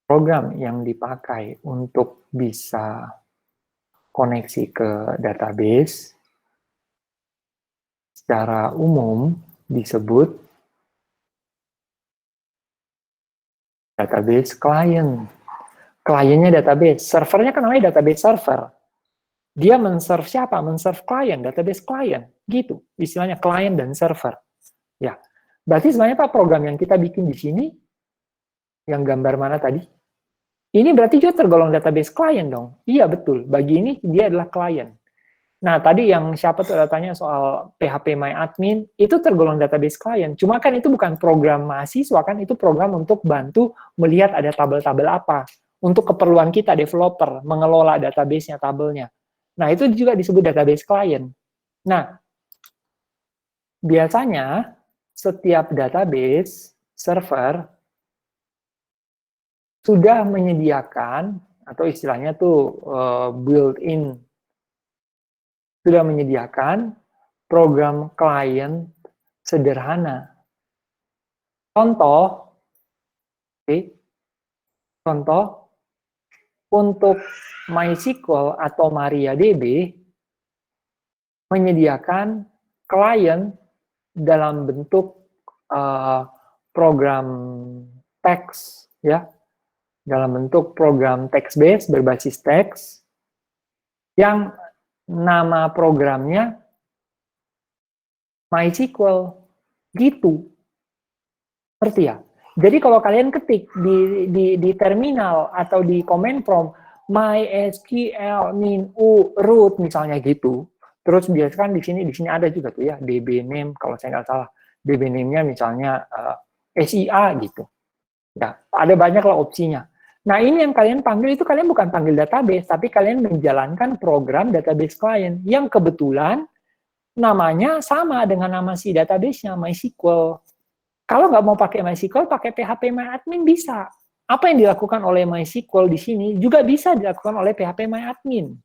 Program yang dipakai untuk bisa koneksi ke database secara umum disebut database client. Kliennya database, servernya kan namanya database server. Dia men-serve siapa? Men-serve klien, database klien. Gitu, istilahnya klien dan server. Ya, berarti sebenarnya Pak, program yang kita bikin di sini, yang gambar mana tadi? Ini berarti juga tergolong database klien dong. Iya, betul. Bagi ini, dia adalah klien. Nah, tadi yang siapa tuh tanya soal PHPMyAdmin, itu tergolong database klien. Cuma kan itu bukan program mahasiswa, kan itu program untuk bantu melihat ada tabel-tabel apa. Untuk keperluan kita, developer, mengelola database-nya, tabelnya. Nah, itu juga disebut database klien. Nah, biasanya setiap database server sudah menyediakan, atau istilahnya tuh built-in, sudah menyediakan program klien sederhana. Contoh, untuk MySQL atau MariaDB menyediakan klien dalam bentuk program teks, ya, dalam bentuk program text-based berbasis teks yang nama programnya MySQL, gitu. Ngerti ya? Jadi kalau kalian ketik di terminal atau di command prompt MySQL min u root misalnya gitu, terus biasakan di sini ada juga tuh ya DB name kalau saya nggak salah, DB name-nya misalnya SIA gitu. Ya, ada banyak lah opsinya. Nah, ini yang kalian panggil itu kalian bukan panggil database, tapi kalian menjalankan program database client yang kebetulan namanya sama dengan nama si database-nya, MySQL. Kalau nggak mau pakai MySQL, pakai phpMyAdmin bisa. Apa yang dilakukan oleh MySQL di sini juga bisa dilakukan oleh phpMyAdmin.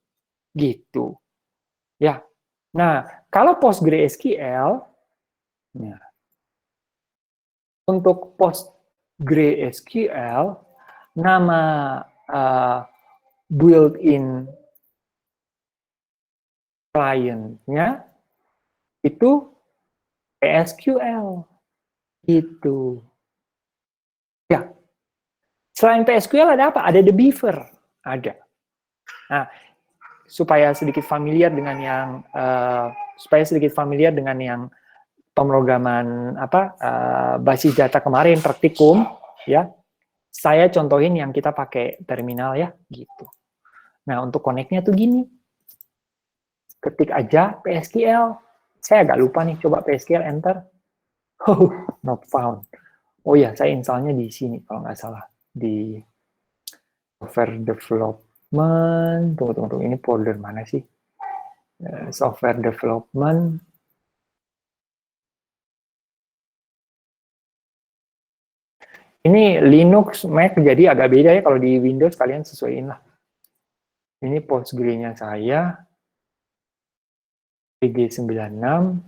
Gitu. Ya. Nah, kalau PostgreSQL, ya, untuk PostgreSQL, nama built-in client-nya itu PSQL. Gitu. Ya. Selain PSQL ada apa? Ada The Beaver. Ada. Nah, supaya sedikit familiar dengan yang pemrograman basis data kemarin praktikum, ya. Saya contohin yang kita pakai terminal ya, gitu. Nah, untuk connect-nya tuh gini. Ketik aja PSQL. Saya agak lupa nih, coba PSQL enter. Oh, not found. Oh ya, saya installnya di sini kalau nggak salah, di software development. Tunggu, ini folder mana sih? Software development. Ini Linux, Mac, jadi agak beda ya kalau di Windows kalian sesuaiin lah. Ini Postgre-nya saya, PG96,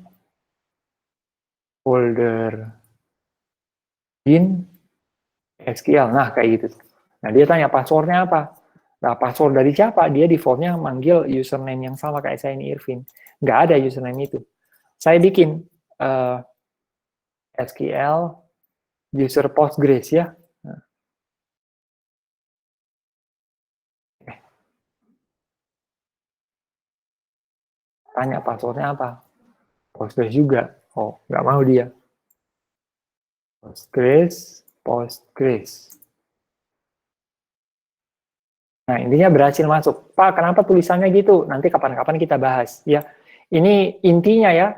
folder bin, SQL, nah kayak gitu. Nah dia tanya passwordnya apa? Nah password dari siapa? Dia defaultnya manggil username yang sama kayak saya ini Irvin. Nggak ada username itu. Saya bikin SQL user Postgres ya. Tanya passwordnya apa? Postgres juga. Oh, nggak mau dia. Postgres. Nah, intinya berhasil masuk. Pak, kenapa tulisannya gitu? Nanti kapan-kapan kita bahas. Ya, ini intinya ya.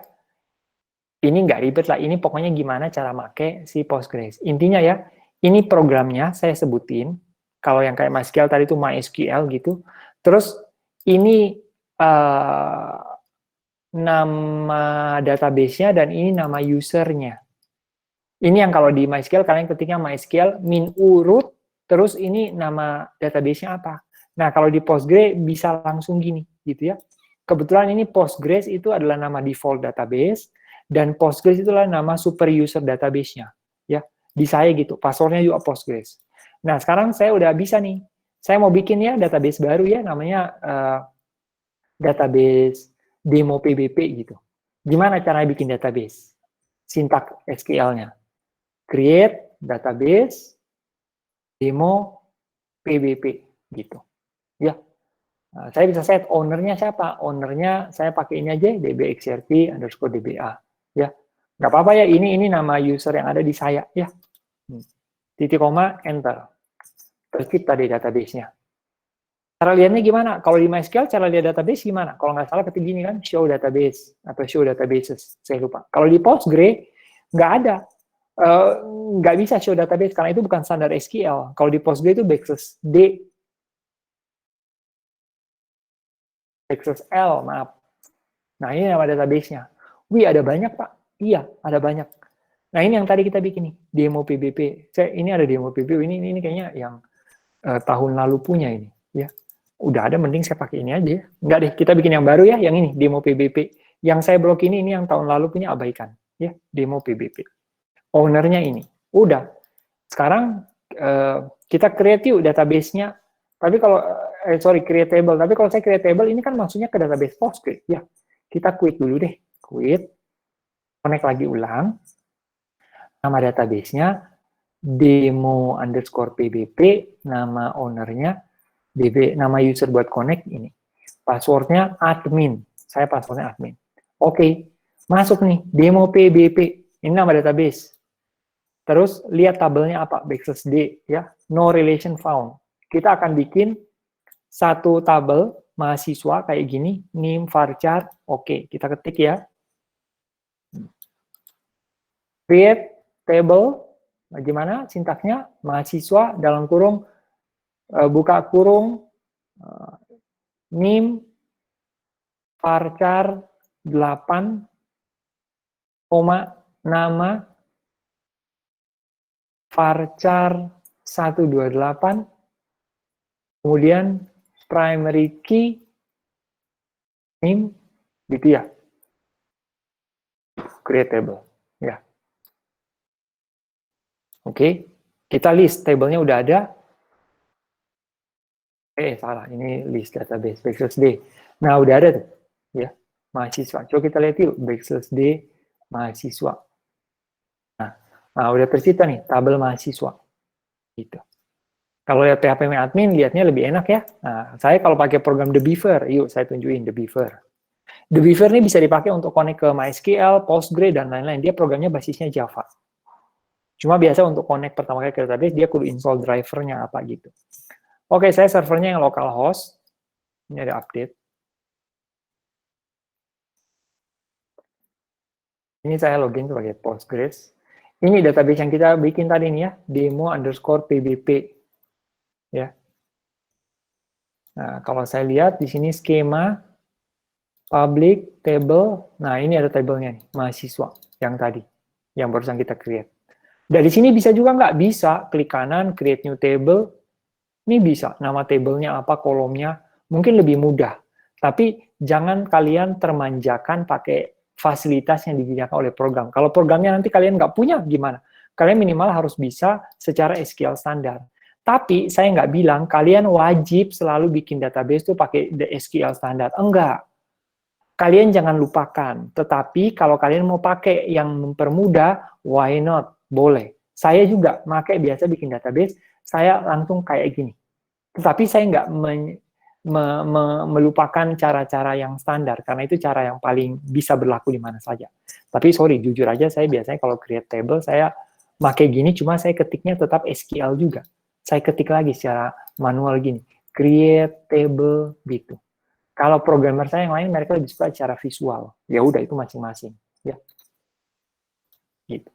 Ini nggak ribet lah. Ini pokoknya gimana cara make si Postgres. Intinya ya, ini programnya saya sebutin. Kalau yang kayak MySQL tadi itu MySQL gitu. Terus ini nama database-nya dan ini nama usernya. Ini yang kalau di MySQL kalian ketiknya MySQL min u root, terus ini nama database-nya apa. Nah, kalau di Postgres bisa langsung gini, gitu ya. Kebetulan ini Postgres itu adalah nama default database, dan Postgres itulah nama super user database-nya. Ya, di saya gitu, passwordnya juga Postgres. Nah, sekarang saya udah bisa nih. Saya mau bikin ya database baru ya, namanya database demo PBP gitu. Gimana cara bikin database? Sintak SQL-nya. Create database demo PBP gitu. Ya. Nah, saya bisa set ownernya siapa? Ownernya saya pakai ini aja dbxrp_dba ya. Nggak apa-apa ya, ini nama user yang ada di saya ya. Titik koma enter. Tercipta di database-nya. Cara lihatnya gimana? Kalau di MySQL cara lihat database gimana? Kalau nggak salah ketik gini kan, show database atau show databases. Saya lupa. Kalau di Postgre nggak ada. Nggak bisa show database karena itu bukan standar SQL. Kalau di Postgre itu backslash D, backslash L, maaf. Nah, ini nama database-nya. Wih, ada banyak, Pak. Iya, ada banyak. Nah, ini yang tadi kita bikin nih, demo PBP. Ini ada demo PBP, ini kayaknya yang tahun lalu punya ini. Ya, udah ada, mending saya pakai ini aja. Enggak deh, kita bikin yang baru ya, yang ini, demo PBP. Yang saya blok ini yang tahun lalu punya, abaikan. Ya, demo PBP. Ownernya ini. Udah. Sekarang kita create yuk database-nya Tapi kalau create table. Tapi kalau saya create table ini kan maksudnya ke database Postgre. Ya, kita quit dulu deh. Quit, connect lagi ulang. Nama database-nya demo underscore pbp, nama ownernya nama user buat connect ini. Passwordnya admin. Saya passwordnya admin. Oke, masuk nih demo pbp. Ini nama database. Terus lihat tabelnya apa, backslash d ya, no relation found. Kita akan bikin satu tabel mahasiswa kayak gini, name varchar. Oke, kita ketik ya. Create table, bagaimana sintaksnya? Mahasiswa dalam kurung, buka kurung, name varchar 8, nama varchar 128, kemudian primary key name gitu ya, create table ya. Oke, kita list tabelnya udah ada. Salah, ini list database backslash d. Nah udah ada tuh ya, mahasiswa. Coba kita lihat yuk, backslash d mahasiswa. Nah udah tercipta nih tabel mahasiswa gitu. Kalau lihat PHP admin, lihatnya lebih enak ya. Nah, saya kalau pakai program The Beaver, yuk saya tunjukin The Beaver. The Beaver ini bisa dipakai untuk connect ke MySQL, Postgre, dan lain-lain. Dia programnya basisnya Java. Cuma biasa untuk connect pertama kali ke database, dia kudu install drivernya apa gitu. Oke, saya servernya yang localhost. Ini ada update. Ini saya login sebagai Postgres. Ini database yang kita bikin tadi nih ya, demo underscore pbp. Ya. Nah, kalau saya lihat di sini skema public table. Nah, ini ada tabelnya nih, mahasiswa yang tadi, yang barusan kita create. Dari sini bisa juga nggak? Bisa, klik kanan, create new table. Ini bisa, nama tabelnya apa, kolomnya, mungkin lebih mudah. Tapi jangan kalian termanjakan pakai fasilitas yang disediakan oleh program. Kalau programnya nanti kalian nggak punya, gimana? Kalian minimal harus bisa secara SQL standar. Tapi saya nggak bilang kalian wajib selalu bikin database itu pakai SQL standar. Enggak. Kalian jangan lupakan. Tetapi kalau kalian mau pakai yang mempermudah, why not? Boleh. Saya juga pakai biasa bikin database, saya langsung kayak gini. Tetapi saya nggak melupakan cara-cara yang standar, karena itu cara yang paling bisa berlaku di mana saja. Tapi sorry, jujur aja saya biasanya kalau create table, saya pakai gini, cuma saya ketiknya tetap SQL juga. Saya ketik lagi secara manual gini, create table gitu. Kalau programmer saya yang lain, mereka lebih suka secara visual. Ya udah, itu masing-masing. Ya. Gitu.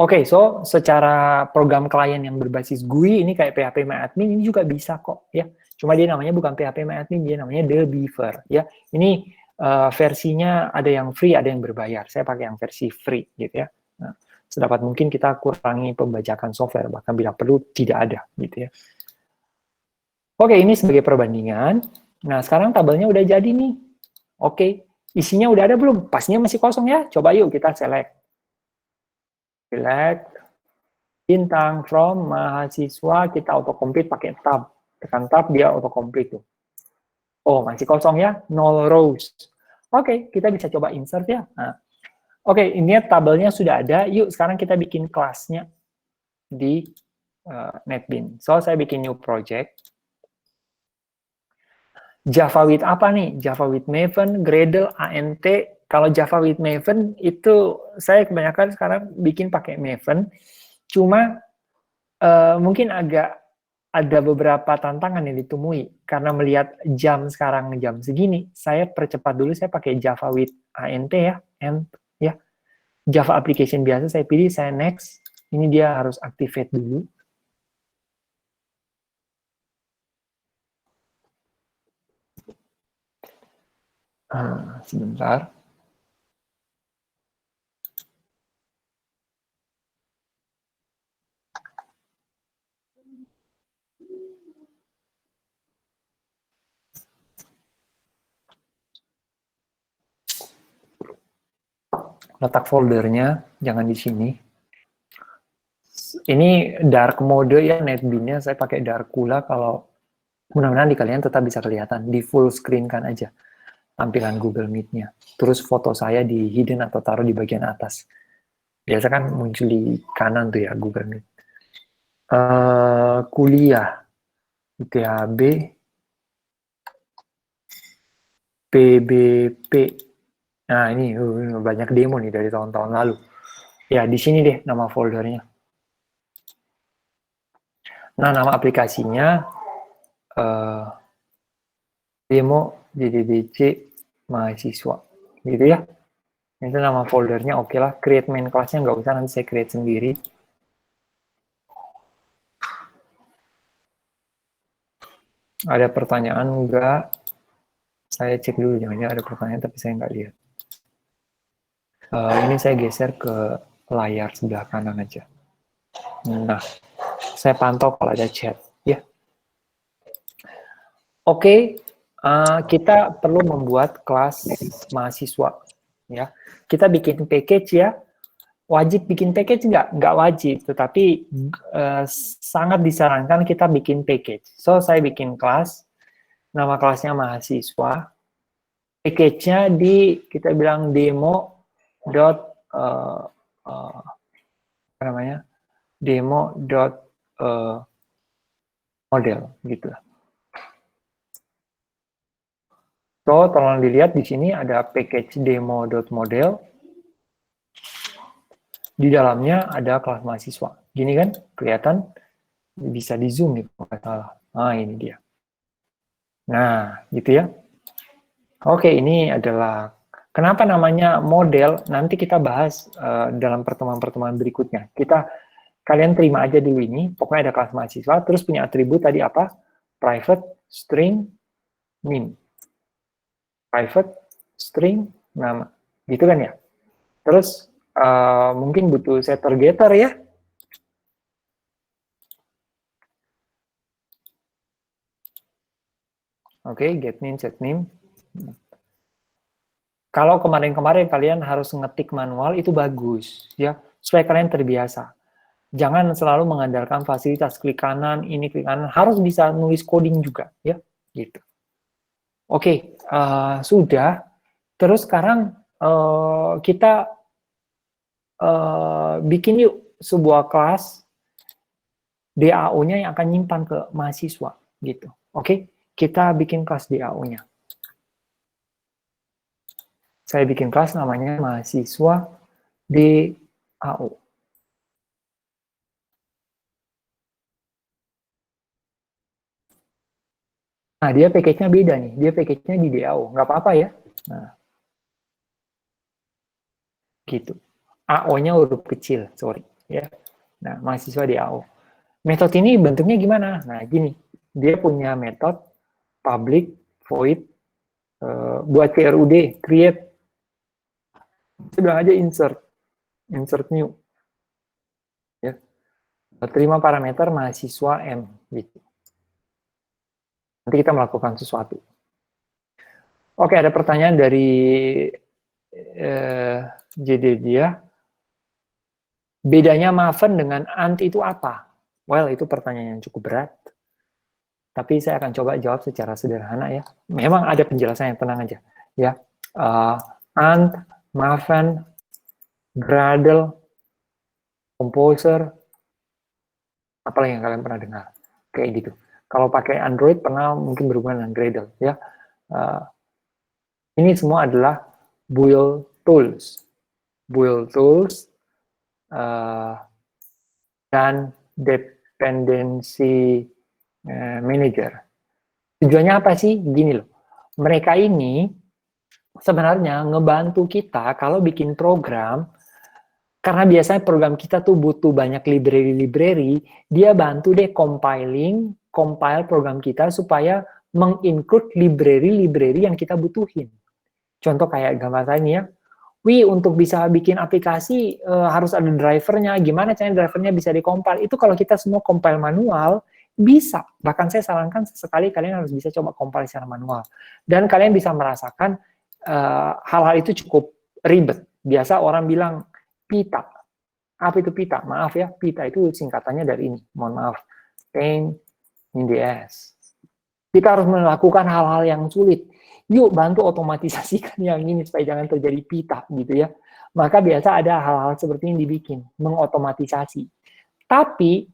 Oke, so secara program klien yang berbasis GUI, ini kayak PHP MyAdmin, ini juga bisa kok. Ya. Cuma dia namanya bukan PHP MyAdmin, dia namanya The Beaver. Ya. Ini versinya ada yang free, ada yang berbayar. Saya pakai yang versi free. Gitu ya. Nah, sedapat mungkin kita kurangi pembajakan software, bahkan bila perlu tidak ada. Gitu ya. Oke, ini sebagai perbandingan. Nah, sekarang tabelnya udah jadi nih. Oke, isinya udah ada belum? Pastinya masih kosong ya. Coba yuk kita select. Select bintang from mahasiswa, kita autocomplete pakai tab. Tekan tab, dia autocomplete tuh. Oh, masih kosong ya, 0 rows. Oke, kita bisa coba insert ya. Nah, oke, ini tabelnya sudah ada. Yuk, sekarang kita bikin kelasnya di NetBeans. So, saya bikin new project. Java with apa nih? Java with Maven, Gradle, ANT. Kalau Java with Maven itu saya kebanyakan sekarang bikin pakai Maven. Cuma mungkin agak ada beberapa tantangan yang ditemui karena melihat jam sekarang jam segini, saya percepat dulu, saya pakai Java with ANT ya, ya. Java application biasa saya pilih, saya next. Ini dia harus activate dulu. Sebentar. Letak foldernya, jangan di sini. Ini dark mode ya, NetBeans-nya saya pakai Darkula kalau Mudah-mudahan di kalian tetap bisa kelihatan, di full screen kan aja tampilan Google Meet-nya. Terus foto saya di hidden atau taruh di bagian atas. Biasa kan muncul di kanan tuh ya Google Meet. Kuliah, ITHB, PBP. Nah ini banyak demo nih dari tahun-tahun lalu. Ya di sini deh nama foldernya. Nah nama aplikasinya demo JDBC mahasiswa, gitu ya. Itu nama foldernya, oke lah. Create main class-nya nggak usah, nanti saya create sendiri. Ada pertanyaan enggak? Saya cek dulu, jangan-jangan ada pertanyaan tapi saya nggak lihat. Ini saya geser ke layar sebelah kanan aja. Nah, saya pantau kalau ada chat, ya. Oke, kita perlu membuat kelas mahasiswa, ya. Kita bikin package ya. Wajib bikin package nggak? Nggak wajib, tetapi sangat disarankan kita bikin package. So, saya bikin kelas, nama kelasnya mahasiswa. Package-nya kita bilang demo model gitu. So, tolong dilihat di sini ada package demo.model. Di dalamnya ada kelas mahasiswa. Gini kan, kelihatan bisa di zoom nih kalau nggak salah. Nah, ini dia. Nah, gitu ya. Oke, ini adalah kenapa namanya model. Nanti kita bahas dalam pertemuan-pertemuan berikutnya. Kalian terima aja dulu ini. Pokoknya ada kelas mahasiswa. Terus punya atribut tadi apa? Private, string, min. Private, string, nama. Gitu kan ya. Terus mungkin butuh setter getter ya. Oke, get name, set name. Kalau kemarin-kemarin kalian harus ngetik manual itu bagus ya, supaya kalian terbiasa. Jangan selalu mengandalkan fasilitas klik kanan, ini klik kanan, harus bisa nulis coding juga ya, gitu. Oke, sudah. Terus sekarang kita bikin yuk sebuah kelas DAO-nya yang akan nyimpan ke mahasiswa gitu. Oke, kita bikin kelas DAO-nya. Saya bikin kelas namanya mahasiswa DAO. Nah, dia package-nya beda nih. Dia package-nya di DAO. Nggak apa-apa ya. Nah, gitu. AO-nya huruf kecil, sorry. Ya. Nah, mahasiswa DAO. Metode ini bentuknya gimana? Nah, gini. Dia punya metode public void buat CRUD, create. Saya bilang aja insert new. Ya. Terima parameter mahasiswa M. Gitu. Nanti kita melakukan sesuatu. Oke, ada pertanyaan dari JD dia. Bedanya Maven dengan Ant itu apa? Well, itu pertanyaan yang cukup berat. Tapi saya akan coba jawab secara sederhana ya. Memang ada penjelasan yang tenang aja. Ya, Ant, Maven, Gradle, Composer, apalagi yang kalian pernah dengar. Kayak gitu. Kalau pakai Android pernah mungkin berhubungan dengan Gradle. Ya, ini semua adalah build tools. Build tools dan dependency manager. Tujuannya apa sih? Gini loh. Mereka ini sebenarnya ngebantu kita kalau bikin program, karena biasanya program kita tuh butuh banyak library, dia bantu deh compile program kita supaya menginclude library yang kita butuhin. Contoh kayak gambar saya ini ya. Untuk bisa bikin aplikasi harus ada drivernya. Gimana caranya drivernya bisa dikompil? Itu kalau kita semua compile manual, bisa. Bahkan saya sarankan sesekali kalian harus bisa coba compile secara manual. Dan kalian bisa merasakan hal-hal itu cukup ribet. Biasa orang bilang pita. Apa itu pita? Maaf ya, pita itu singkatannya dari ini. Mohon maaf. Pain in the ass. Kita harus melakukan hal-hal yang sulit. Yuk bantu otomatisasikan yang ini supaya jangan terjadi pita gitu ya. Maka biasa ada hal-hal seperti ini dibikin, mengotomatisasi. Tapi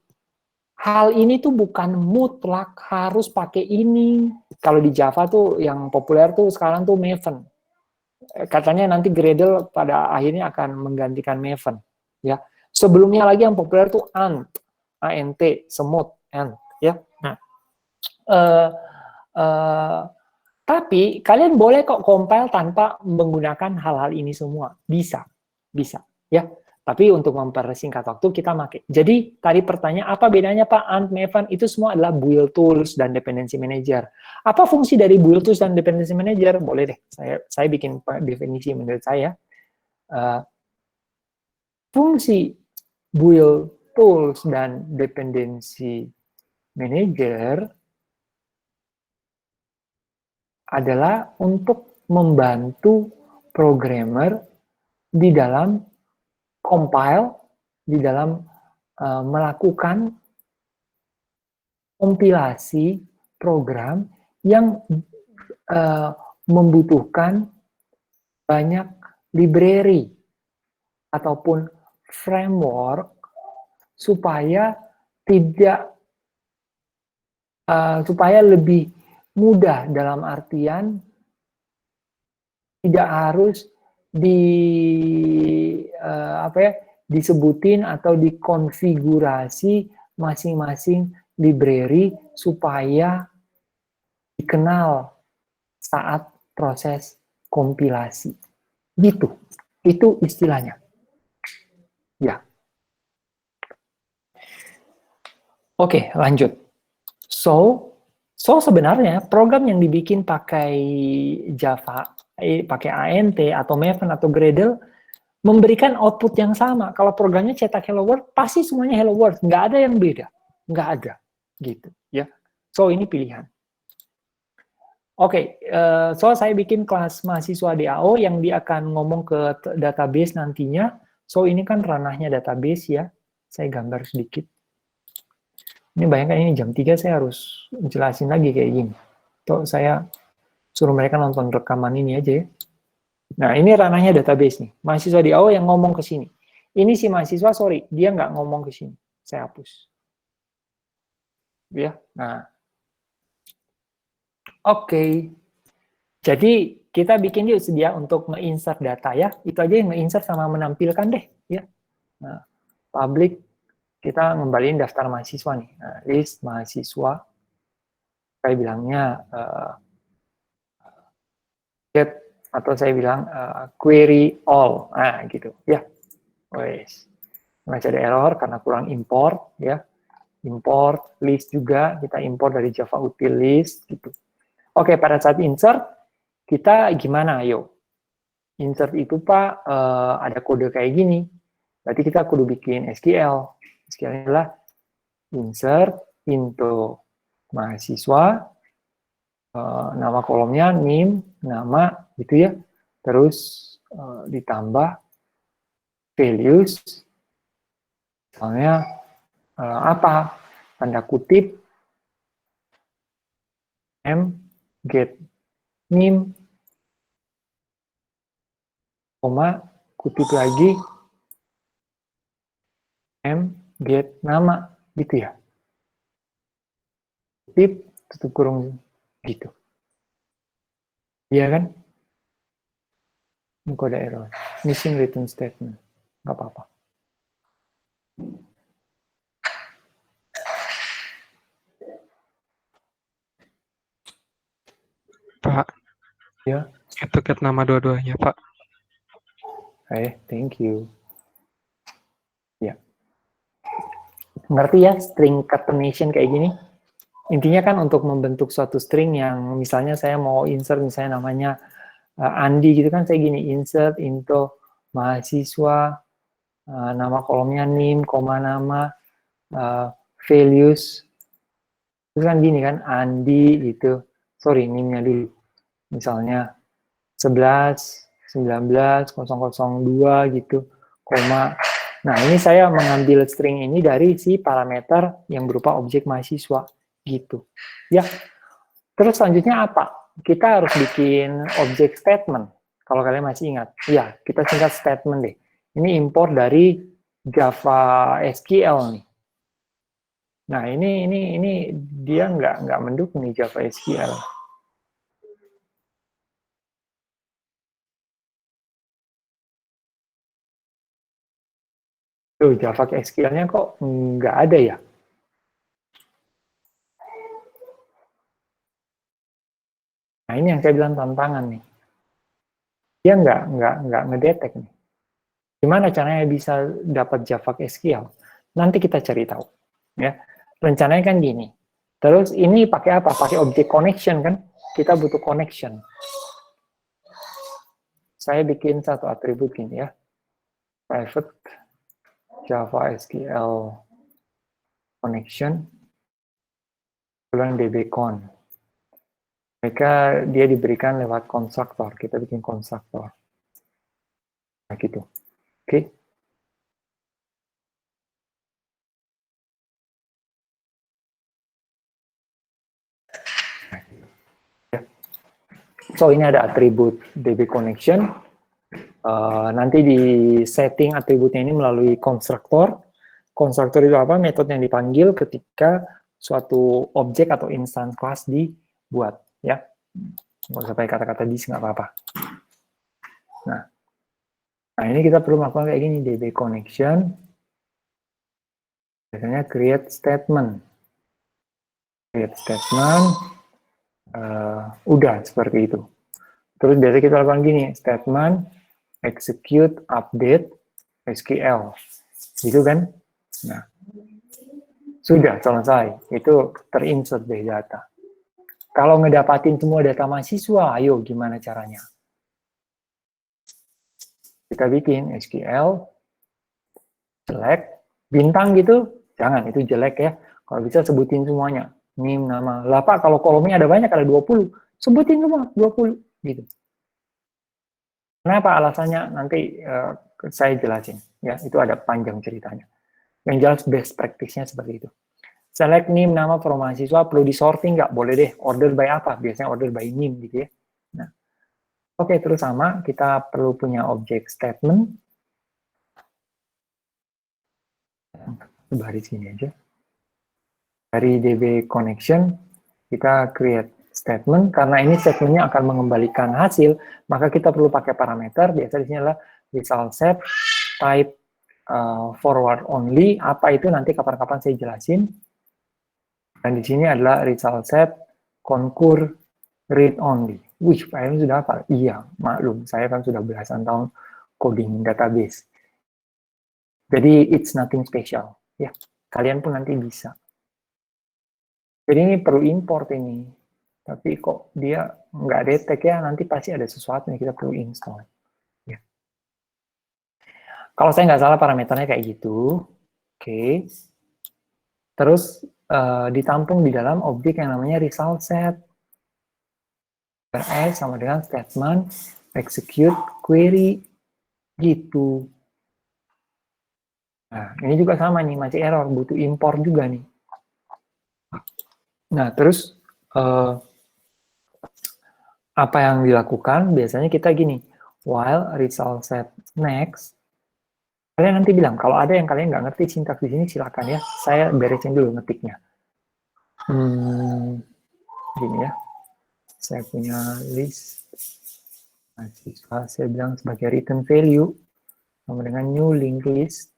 hal ini tuh bukan mutlak harus pakai ini. Kalau di Java tuh yang populer tuh sekarang tuh Maven. Katanya nanti Gradle pada akhirnya akan menggantikan Maven. Ya, sebelumnya lagi yang populer tuh Ant, semut, Ant. Ya, nah, tapi kalian boleh kok compile tanpa menggunakan hal-hal ini semua. Bisa, bisa. Ya, tapi untuk mempersingkat waktu kita pakai. Jadi tadi pertanyaan apa bedanya Pak Ant, Maven? Itu semua adalah build tools dan dependency manager. Apa fungsi dari build tools dan dependency manager? Boleh deh, saya bikin definisi menurut saya. Fungsi build tools dan dependency manager adalah untuk membantu programmer di dalam compile, di dalam melakukan kompilasi program yang membutuhkan banyak library ataupun framework supaya tidak supaya lebih mudah dalam artian tidak harus disebutin atau dikonfigurasi masing-masing library supaya dikenal saat proses kompilasi. Gitu. Itu istilahnya. Ya. Oke, lanjut. So sebenarnya program yang dibikin pakai Java, pakai ANT atau Maven atau Gradle memberikan output yang sama. Kalau programnya cetak hello world, pasti semuanya hello world, nggak ada yang beda, nggak ada, gitu ya. So ini pilihan. Oke, so saya bikin kelas mahasiswa DAO yang dia akan ngomong ke database nantinya. So ini kan ranahnya database ya. Saya gambar sedikit. Ini bayangkan ini jam 3 saya harus jelasin lagi kayak gini. Tuh saya suruh mereka nonton rekaman ini aja ya. Nah ini ranahnya database nih. Mahasiswa DAO yang ngomong ke sini. Ini si mahasiswa, sorry, dia nggak ngomong ke sini. Saya hapus. Ya, nah. Oke. Jadi kita bikin yuk sedia untuk nge-insert data ya. Itu aja yang nge-insert sama menampilkan deh. Ya. Nah, public kita ngembaliin daftar mahasiswa nih. Nah, list mahasiswa. Saya bilangnya get atau saya bilang query all. Nah, gitu ya. Wes. Masih ada error karena kurang import ya. Import list juga kita import dari Java util list gitu. Oke, pada saat insert kita gimana? Ayo. Insert itu Pak ada kode kayak gini. Berarti kita kudu bikin SQL. SQL adalah insert into mahasiswa, nama kolomnya name, nama gitu ya. Terus ditambah values, misalnya apa? Tanda kutip m get name, koma kutip lagi m get nama gitu ya. Kutip tutup kurung gitu. Iya kan? Ini kode error. Missing return statement. Nggak apa-apa. Pak. Ya. Itu get nama dua-duanya, Pak. Thank you. Ya. Ngerti ya string concatenation kayak gini? Intinya kan untuk membentuk suatu string yang misalnya saya mau insert misalnya namanya Andi gitu kan, saya gini insert into mahasiswa, nama kolomnya name, koma nama, values, itu kan gini kan Andi gitu, sorry name-nya dulu, misalnya 11, 19, 002 gitu, koma. Nah ini saya mengambil string ini dari si parameter yang berupa objek mahasiswa gitu, ya. Terus selanjutnya apa? Kita harus bikin object statement. Kalau kalian masih ingat, ya kita singkat statement deh. Ini import dari Java SQL nih. Nah ini dia nggak mendukung nih Java SQL. Tuh Java SQL-nya kok nggak ada ya? Nah ini yang saya bilang tantangan nih. Dia nggak ngedetek nih. Gimana caranya bisa dapat Java SQL? Nanti kita cari tahu. Ya, rencananya kan gini. Terus ini pakai apa? Pakai object connection kan? Kita butuh connection. Saya bikin satu atribut gini ya. Private Java SQL connection dbcon. Dia diberikan lewat konstruktor. Kita bikin konstruktor. Nah gitu. Oke. So ini ada atribut DB connection. Nanti di setting atributnya ini melalui konstruktor. Konstruktor itu apa? Metode yang dipanggil ketika suatu objek atau instance class dibuat, ya. Nggak usah pakai kata-kata this, nggak apa-apa. Nah ini kita perlu melakukan kayak gini, DB connection. Biasanya create statement. Create statement. Udah seperti itu. Terus biasanya kita lakukan gini, statement execute update SQL, gitu kan? Nah, sudah selesai. Itu terinsert dari data. Kalau ngedapatin semua data mahasiswa, ayo gimana caranya? Kita bikin SQL, select, bintang gitu, jangan, itu jelek ya. Kalau bisa sebutin semuanya. Name, nama. Lah Pak, kalau kolomnya ada banyak, ada 20. Sebutin semua, 20. Gitu. Kenapa alasannya? Nanti saya jelasin. Ya, itu ada panjang ceritanya. Yang jelas best practice-nya seperti itu. Select name, nama from mahasiswa, perlu disorting nggak? Boleh deh. Order by apa? Biasanya order by name gitu ya. Nah, oke, terus sama. Kita perlu punya object statement. Baris sini aja. Dari DB connection, kita create statement. Karena ini statementnya akan mengembalikan hasil, maka kita perlu pakai parameter. Biasanya di sini adalah result set, type forward only. Apa itu nanti kapan-kapan saya jelasin. Dan di sini adalah result set, concur, read only. Wih, kalian sudah apa? Iya, maklum. Saya kan sudah belasan tahun coding database. Jadi, it's nothing special. Ya, kalian pun nanti bisa. Jadi ini perlu import ini. Tapi kok dia nggak detect ya, nanti pasti ada sesuatu yang kita perlu install. Ya. Kalau saya nggak salah parameternya kayak gitu. Oke. Terus ditampung di dalam objek yang namanya result set. S sama dengan statement execute query gitu. Nah, ini juga sama nih, masih error, butuh import juga nih. Nah, terus apa yang dilakukan? Biasanya kita gini, while result set next, kalian nanti bilang, kalau ada yang kalian nggak ngerti sintaks di sini, silakan ya. Saya beresin dulu ngetiknya. Gini ya. Saya punya list mahasiswa, saya bilang sebagai return value, sama dengan new linked list.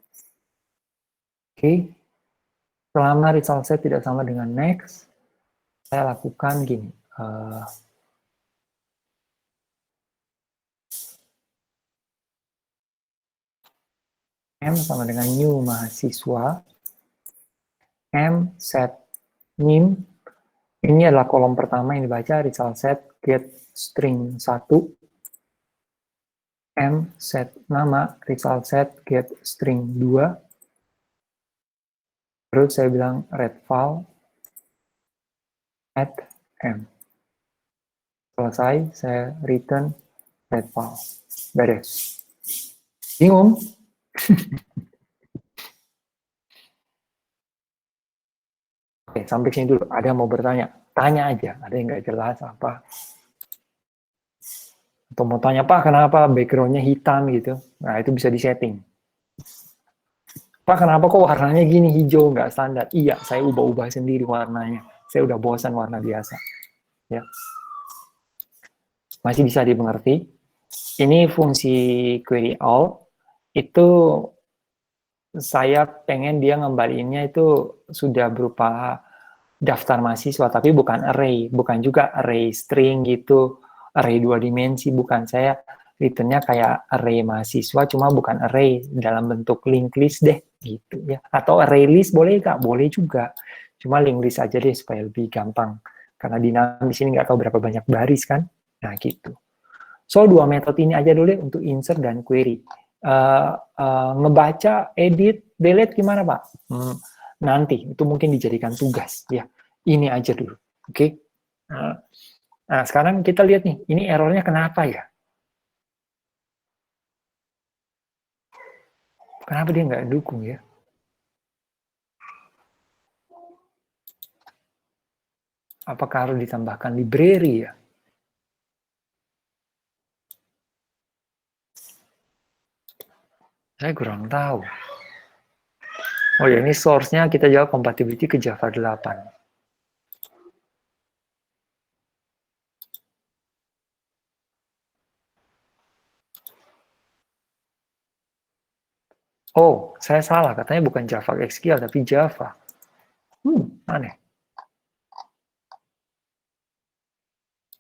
Oke. Selama result set tidak sama dengan next, saya lakukan gini. M sama dengan new mahasiswa. M set name. Ini adalah kolom pertama yang dibaca, result set get string 1. M set nama, result set get string 2. Terus saya bilang read file add M. Selesai, saya return read file. Beres. Bingung? Oke, sampai sini dulu. Ada yang mau bertanya? tanya aja, ada yang nggak jelas apa. Atau mau tanya, Pak, kenapa background-nya hitam gitu. Nah, itu bisa disetting. Pak, kenapa kok warnanya gini, hijau, nggak standar? Iya, saya ubah-ubah sendiri warnanya. Saya udah bosan warna biasa. Ya. Masih bisa dimengerti. Ini fungsi query all. Itu saya pengen dia ngembaliinnya itu sudah berupa daftar mahasiswa, tapi bukan array, bukan juga array string gitu, array 2 dimensi, bukan. Saya returnnya kayak array mahasiswa, cuma bukan array dalam bentuk linked list deh, gitu ya. Atau array list boleh nggak? Boleh juga. Cuma linked list aja deh supaya lebih gampang. Karena di sini nggak tahu berapa banyak baris kan. Nah gitu. So, dua metode ini aja dulu deh untuk insert dan query. Ngebaca, edit, delete gimana Pak? Nanti, itu mungkin dijadikan tugas. Ya, ini aja dulu. Oke. Nah, sekarang kita lihat nih, ini errornya kenapa ya? Kenapa dia nggak dukung ya? Apakah harus ditambahkan library ya? Saya kurang tahu. Oh ya, ini source-nya kita jawab compatibility ke Java 8. Oh, saya salah. Katanya bukan Java SQL, tapi Java. Aneh.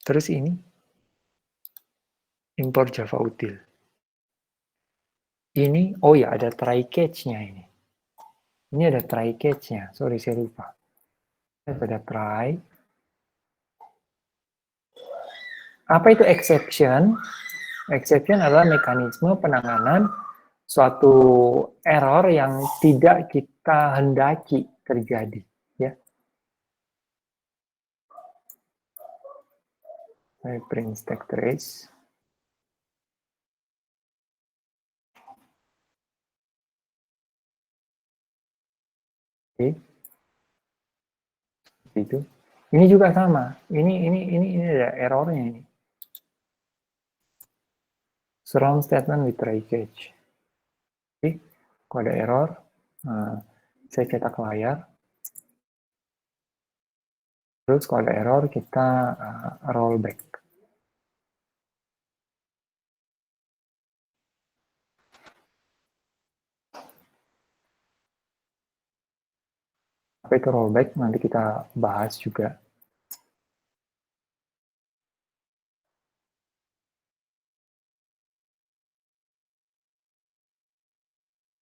Terus ini, import Java util. Ini, oh ya, ada try catch-nya ini. Ini ada try catch-nya. Sorry, saya lupa. Ada try. Apa itu exception? Exception adalah mekanisme penanganan suatu error yang tidak kita hendaki terjadi. Ya. Saya print stack trace. Oke. Itu. Ini juga sama. Ini ada errornya ini. Surround statement with try catch. Oke. Kalau ada error, saya cetak layar. Terus kalau ada error, kita rollback. Apa itu rollback? Nanti kita bahas juga.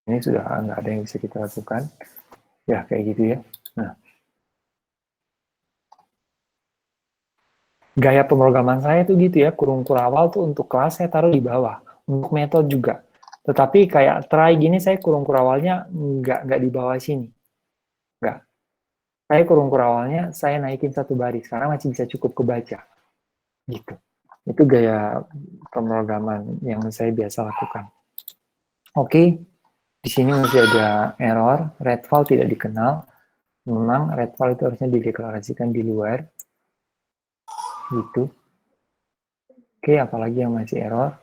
Ini sudah nggak ada yang bisa kita lakukan. Ya, kayak gitu ya. Nah, gaya pemrograman saya tuh gitu ya, kurung kurawal tuh untuk kelas saya taruh di bawah, untuk metode juga. Tetapi kayak try gini saya kurung kurawalnya nggak di bawah sini. Nggak. Saya kurung kurawalnya saya naikin satu baris, karena masih bisa cukup kebaca. Gitu. Itu gaya pemrograman yang saya biasa lakukan. Oke. Di sini masih ada error, redval tidak dikenal. Memang redval itu harusnya dideklarasikan di luar. Gitu. Oke, apalagi yang masih error?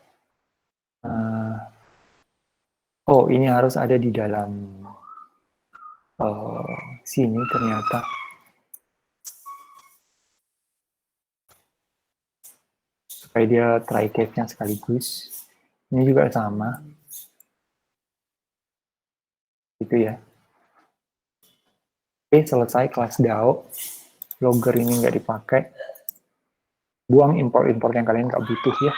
Oh, ini harus ada di dalam sini ternyata. Supaya dia try catch-nya sekaligus. Ini juga sama. Gitu ya. Oke, selesai kelas DAO. Logger ini nggak dipakai. Buang import-import yang kalian nggak butuh ya.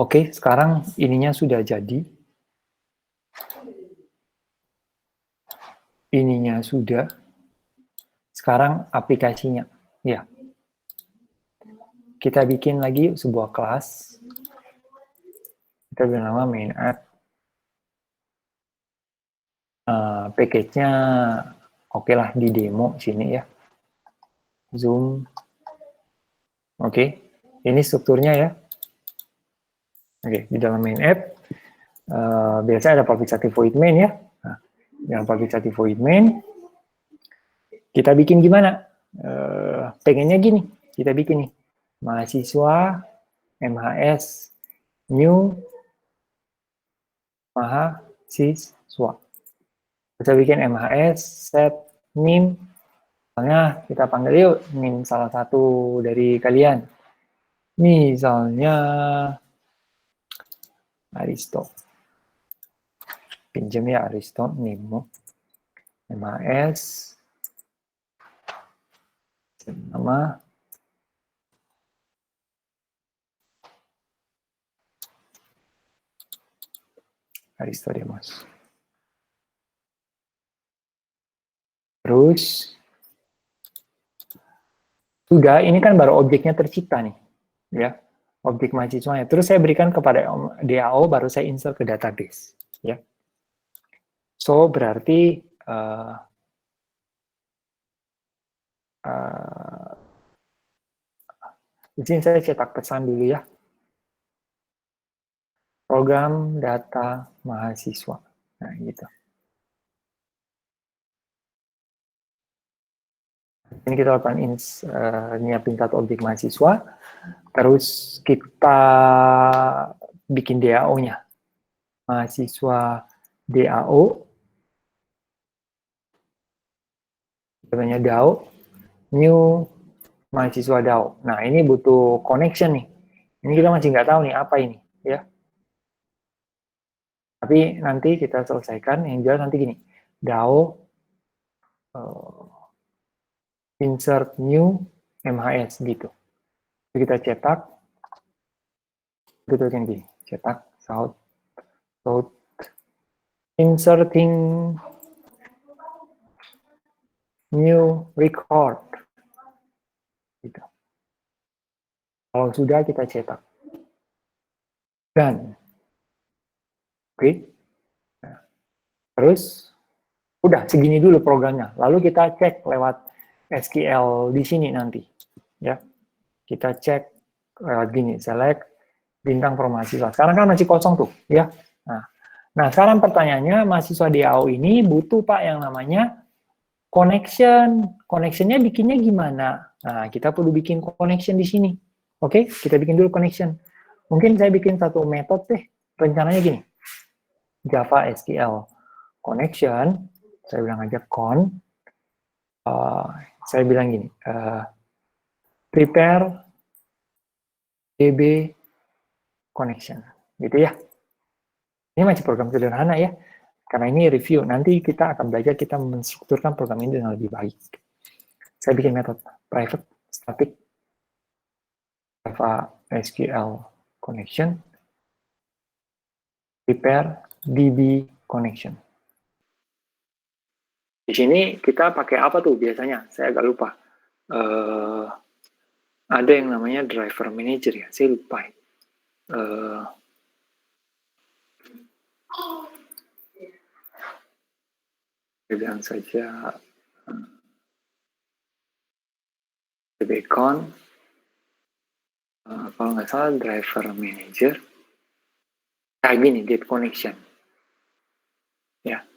Oke, sekarang ininya sudah jadi. Ininya sudah. Sekarang aplikasinya. Ya. Kita bikin lagi sebuah kelas. Kita bernama main app. Package-nya oke lah di demo sini ya. Zoom. Oke. Ini strukturnya ya. Oke, di dalam main app. Biasanya ada public static void main ya. Nah, yang public static void main. Kita bikin gimana? Pengennya gini, kita bikin nih. Mahasiswa, MHS, new, mahasiswa. Kita bikin MHS, set, NIM. Misalnya kita panggil yuk NIM salah satu dari kalian. Misalnya Aristo. Pinjam ya Aristo, NIM. MHS. Nama. Aristo Demos. Terus sudah, ini kan baru objeknya tercipta nih, ya, objek mahasiswanya. Terus saya berikan kepada DAO, baru saya insert ke database, ya. So berarti di sini saya cetak pesan dulu ya. Program data mahasiswa, nah gitu. Ini kita lakukan nyiapin satu objek mahasiswa, terus kita bikin DAO-nya. Mahasiswa DAO, namanya DAO, new mahasiswa DAO. Nah, ini butuh connection nih. Ini kita masih nggak tahu nih apa ini, ya. Tapi nanti kita selesaikan, yang jelas nanti gini, DAO, insert new MHS gitu. Kita cetak, gitu kan gini, cetak, south, inserting new record, gitu. Kalau sudah kita cetak, dan, oke, nah, terus udah segini dulu programnya. Lalu kita cek lewat SQL di sini nanti, ya. Kita cek lewat gini, select bintang per mahasiswa. Sekarang kan masih kosong tuh, ya. Nah sekarang pertanyaannya, mahasiswa DAO ini butuh Pak yang namanya connection. Connectionnya bikinnya gimana? Nah kita perlu bikin connection di sini. Oke, kita bikin dulu connection. Mungkin saya bikin satu metode deh. Rencananya gini, Java SQL connection. Saya bilang aja saya bilang gini, prepare DB connection, gitu ya. Ini masih program sederhana ya, karena ini review. Nanti kita akan belajar kita menstrukturkan program ini dengan lebih baik. Saya bikin metode private static Java SQL connection, prepare DB connection. Di sini kita pakai apa tuh biasanya? Saya agak lupa. Ada yang namanya driver manager ya, saya lupa. Saya bilang saja dbcon, kalau nggak salah driver manager, kayak gini, get connection. Ya.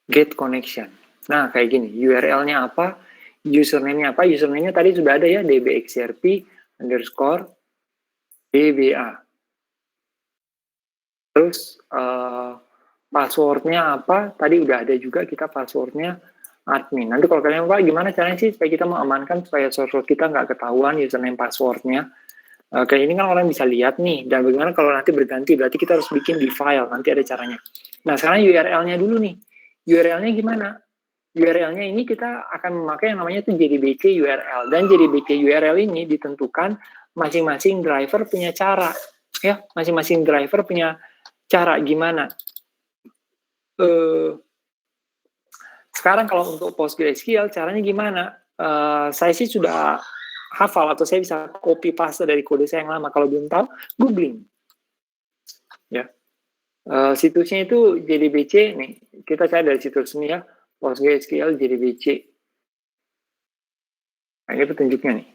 Get connection. Nah, kayak gini, URL-nya apa, username-nya apa, username-nya tadi sudah ada ya, dbxrp underscore dba. Terus password-nya apa, tadi udah ada juga kita password-nya admin. Nanti kalau kalian lupa, gimana caranya sih supaya kita mengamankan, supaya source kita nggak ketahuan username password-nya. Kayak ini kan orang bisa lihat nih, dan bagaimana kalau nanti berganti, berarti kita harus bikin di file, nanti ada caranya. Nah, sekarang URL-nya dulu nih. URL-nya gimana? URL-nya ini kita akan memakai yang namanya itu JDBC URL. Dan JDBC URL ini ditentukan masing-masing driver punya cara. Ya, masing-masing driver punya cara gimana. Sekarang kalau untuk PostgreSQL, caranya gimana? Saya sih sudah hafal atau saya bisa copy paste dari kode saya yang lama. Kalau belum tahu, googling. Ya. Situsnya itu JDBC nih, kita cari dari situs ini ya, PostgreSQL JDBC. Nah, ini petunjuknya nih.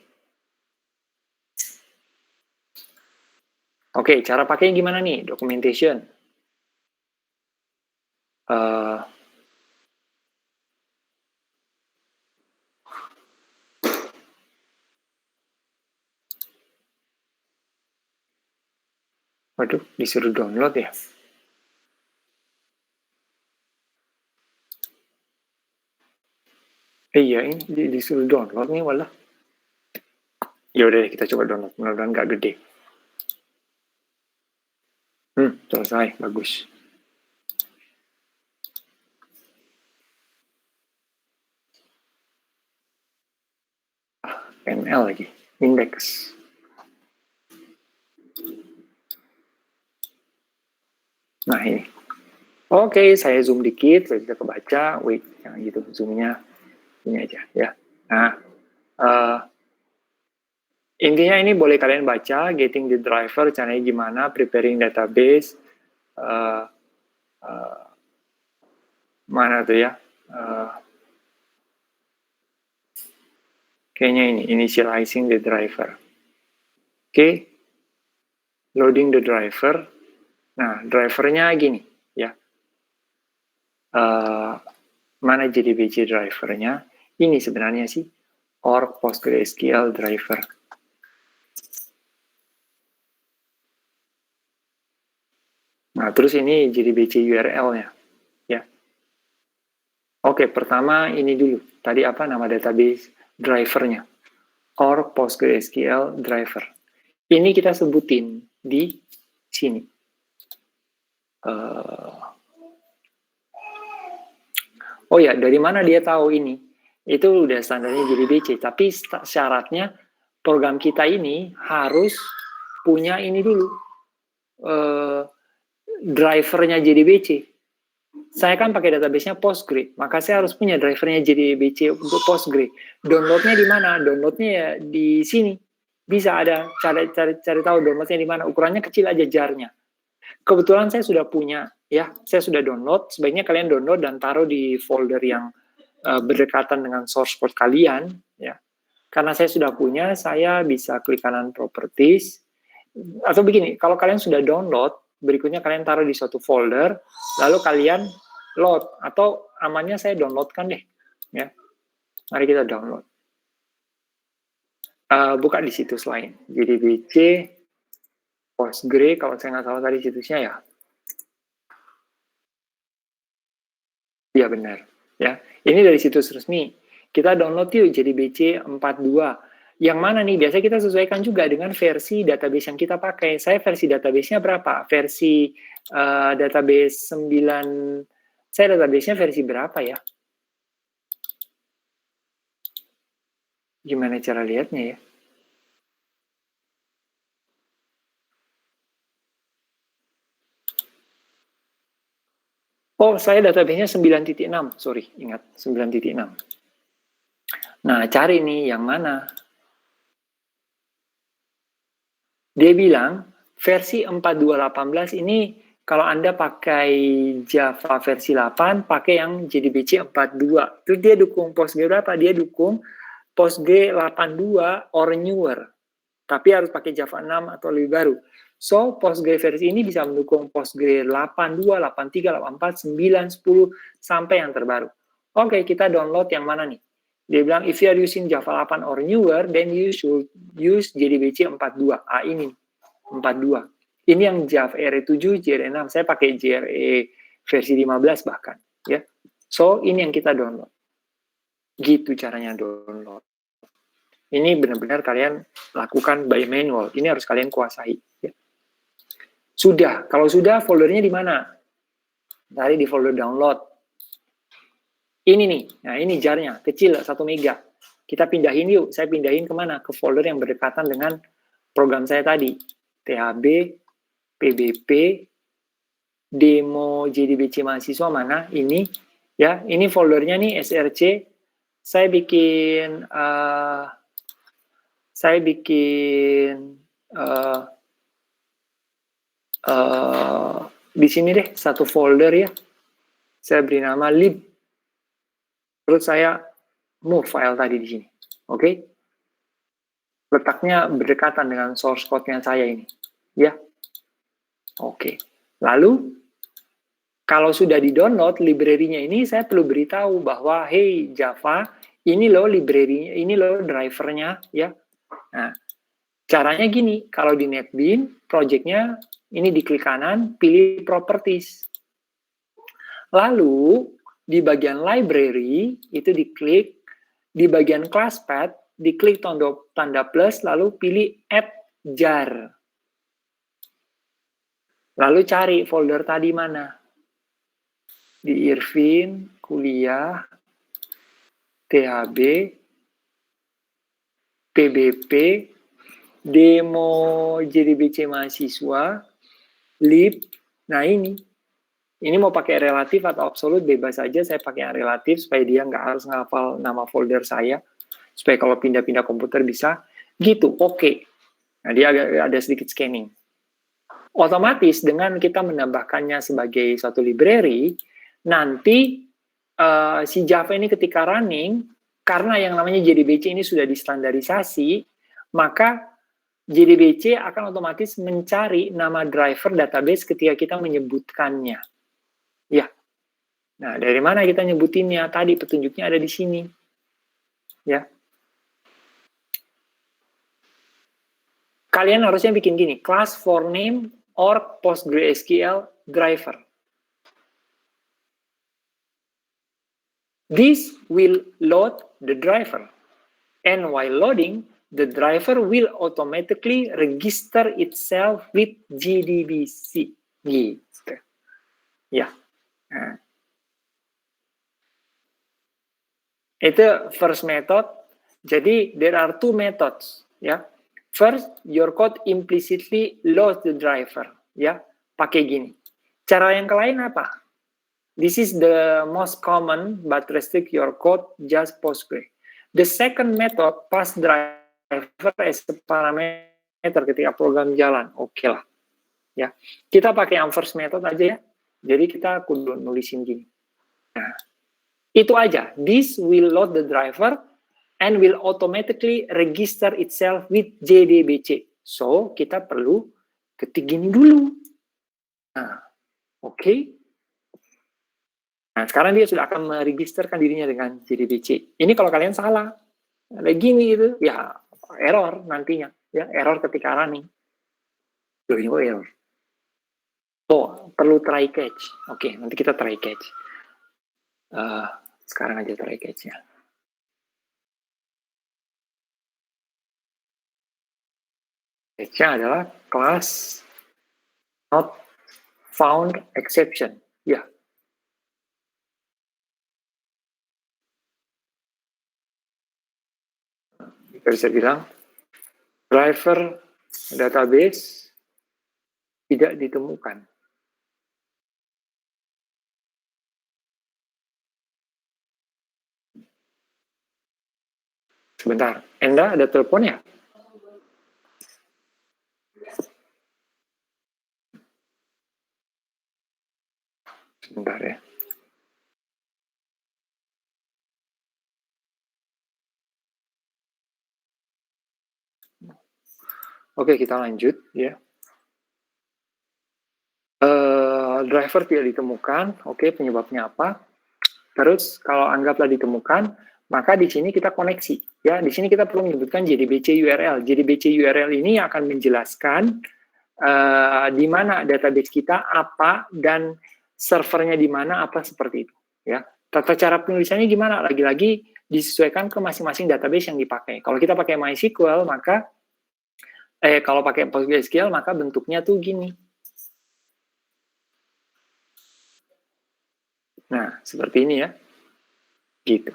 Oke, cara pakainya gimana nih? Documentation. Waduh, disuruh download ya. Iya, ini disuruh download nih walah. Ya udah deh, kita coba download. Mudah-mudahan nggak gede. Selesai, bagus. ML lagi, index. Nah ini. Oke, saya zoom dikit, saya bisa kebaca. Wait, yang gitu zoomnya ini aja ya. Nah, intinya ini boleh kalian baca, getting the driver, caranya gimana, preparing database, mana tuh ya? Kayaknya ini, initializing the driver. Oke, loading the driver. Nah, drivernya gini, ya. Mana JDBC drivernya? Ini sebenarnya sih, org PostgreSQL driver. Nah, terus ini JDBC URL-nya, ya. Oke, pertama ini dulu. Tadi apa nama database drivernya? Org PostgreSQL driver. Ini kita sebutin di sini. Oh ya, dari mana dia tahu ini? Itu udah standarnya JDBC, tapi syaratnya program kita ini harus punya ini dulu, drivernya JDBC. Saya kan pakai database-nya Postgre, maka saya harus punya drivernya JDBC untuk Postgre. Downloadnya di mana? Downloadnya ya di sini. Bisa ada cari tahu downloadnya di mana. Ukurannya kecil aja jarnya. Kebetulan saya sudah punya, ya, saya sudah download. Sebaiknya kalian download dan taruh di folder yang berdekatan dengan source code kalian, ya. Karena saya sudah punya, saya bisa klik kanan properties. Atau begini, kalau kalian sudah download, berikutnya kalian taruh di suatu folder, lalu kalian load, atau amannya saya downloadkan deh, ya. Mari kita download. Buka di situs lain, JDBC Postgre, kalau saya nggak salah tadi situsnya ya. Iya benar, ya. Ini dari situs resmi. Kita download yuk JDBC 42. Yang mana nih? Biasanya kita sesuaikan juga dengan versi database yang kita pakai. Saya versi database-nya berapa? Versi database 9. Saya database-nya versi berapa ya? Gimana cara lihatnya ya? Oh, saya database-nya 9.6. Sorry, ingat. 9.6. Nah, cari nih yang mana? Dia bilang, versi 4218 ini, kalau Anda pakai Java versi 8, pakai yang JDBC 42. Terus dia dukung Postgre berapa? Dia dukung Postgre 82 or newer. Tapi harus pakai Java 6 atau lebih baru. So, Postgre versi ini bisa mendukung Postgre 82, 83, 84, 9, 10, sampai yang terbaru. Oke, kita download yang mana nih? Dia bilang, if you are using Java 8 or newer, then you should use JDBC 42. Ini 42. Ini yang Java ERE 7, JRE 6. Saya pakai JRE versi 15 bahkan. Ya. So, ini yang kita download. Gitu caranya download. Ini benar-benar kalian lakukan by manual. Ini harus kalian kuasai. Ya. Sudah. Kalau sudah, foldernya di mana? Cari di folder download. Ini nih. Nah, ini jarnya. Kecil, 1 mega. Kita pindahin yuk. Saya pindahin kemana? Ke folder yang berdekatan dengan program saya tadi. THB, PBP, demo JDBC mahasiswa mana? Ini. Ya, ini foldernya nih, SRC. Saya bikin di sini deh satu folder ya. Saya beri nama lib. Terus saya move file tadi di sini. Oke? Letaknya berdekatan dengan source code-nya saya ini. Ya. Oke. Lalu kalau sudah di-download library-nya ini, saya perlu beritahu bahwa hey Java, ini loh library-nya, ini loh driver-nya ya. Nah, Caranya gini, kalau di NetBeans, project-nya ini diklik kanan, pilih Properties. Lalu, di bagian Library, itu diklik, di bagian Class Path, diklik tanda plus, lalu pilih Add Jar. Lalu cari folder tadi mana. Di Irvin, kuliah, THB, PBP, demo JDBC mahasiswa, lib. Nah ini mau pakai relatif atau absolut bebas saja. Saya pakai yang relatif supaya dia nggak harus ngafal nama folder saya. Supaya kalau pindah-pindah komputer bisa. Gitu, oke. Nah dia ada sedikit scanning. Otomatis dengan kita menambahkannya sebagai suatu library, nanti si Java ini ketika running, karena yang namanya JDBC ini sudah distandarisasi, maka JDBC akan otomatis mencari nama driver database ketika kita menyebutkannya. Ya. Nah, dari mana kita nyebutinnya? Tadi petunjuknya ada di sini. Ya. Kalian harusnya bikin gini, class for name or PostgreSQL driver. This will load the driver. And while loading, the driver will automatically register itself with JDBC. Gitu. Ya. Nah. Itu first method. Jadi, there are two methods. Ya. First, your code implicitly loads the driver. Ya. Pakai gini. Cara yang lain apa? This is the most common, but restrict your code just Postgre. The second method, pass driver as a parameter ketika program jalan. Oke lah. Ya. Kita pakai yang first method aja ya. Jadi kita kudu nulisin gini. Nah, itu aja. This will load the driver and will automatically register itself with JDBC. So, kita perlu ketik gini dulu. Nah, oke. Nah, sekarang dia sudah akan meregisterkan dirinya dengan JDBC. Ini kalau kalian salah, kayak gini gitu, ya error nantinya, ya error ketika running. Loh, ini kok error? Oh, perlu try catch. Oke, nanti kita try catch. Sekarang aja try catch-nya. Catch-nya adalah class not found exception. Ya. Kita bisa bilang driver database tidak ditemukan. Sebentar, Enda ada telepon ya? Sebentar ya. Oke, kita lanjut ya. Driver tidak ditemukan, oke, penyebabnya apa? Terus kalau anggaplah ditemukan, maka di sini kita koneksi. Ya, di sini kita perlu menyebutkan JDBC URL. JDBC URL ini akan menjelaskan di mana database kita, apa, dan servernya di mana, apa seperti itu. Ya, tata cara penulisannya gimana? Lagi-lagi disesuaikan ke masing-masing database yang dipakai. Kalau kita pakai MySQL, maka kalau pakai PostgreSQL, maka bentuknya tuh gini. Nah, seperti ini ya. Gitu.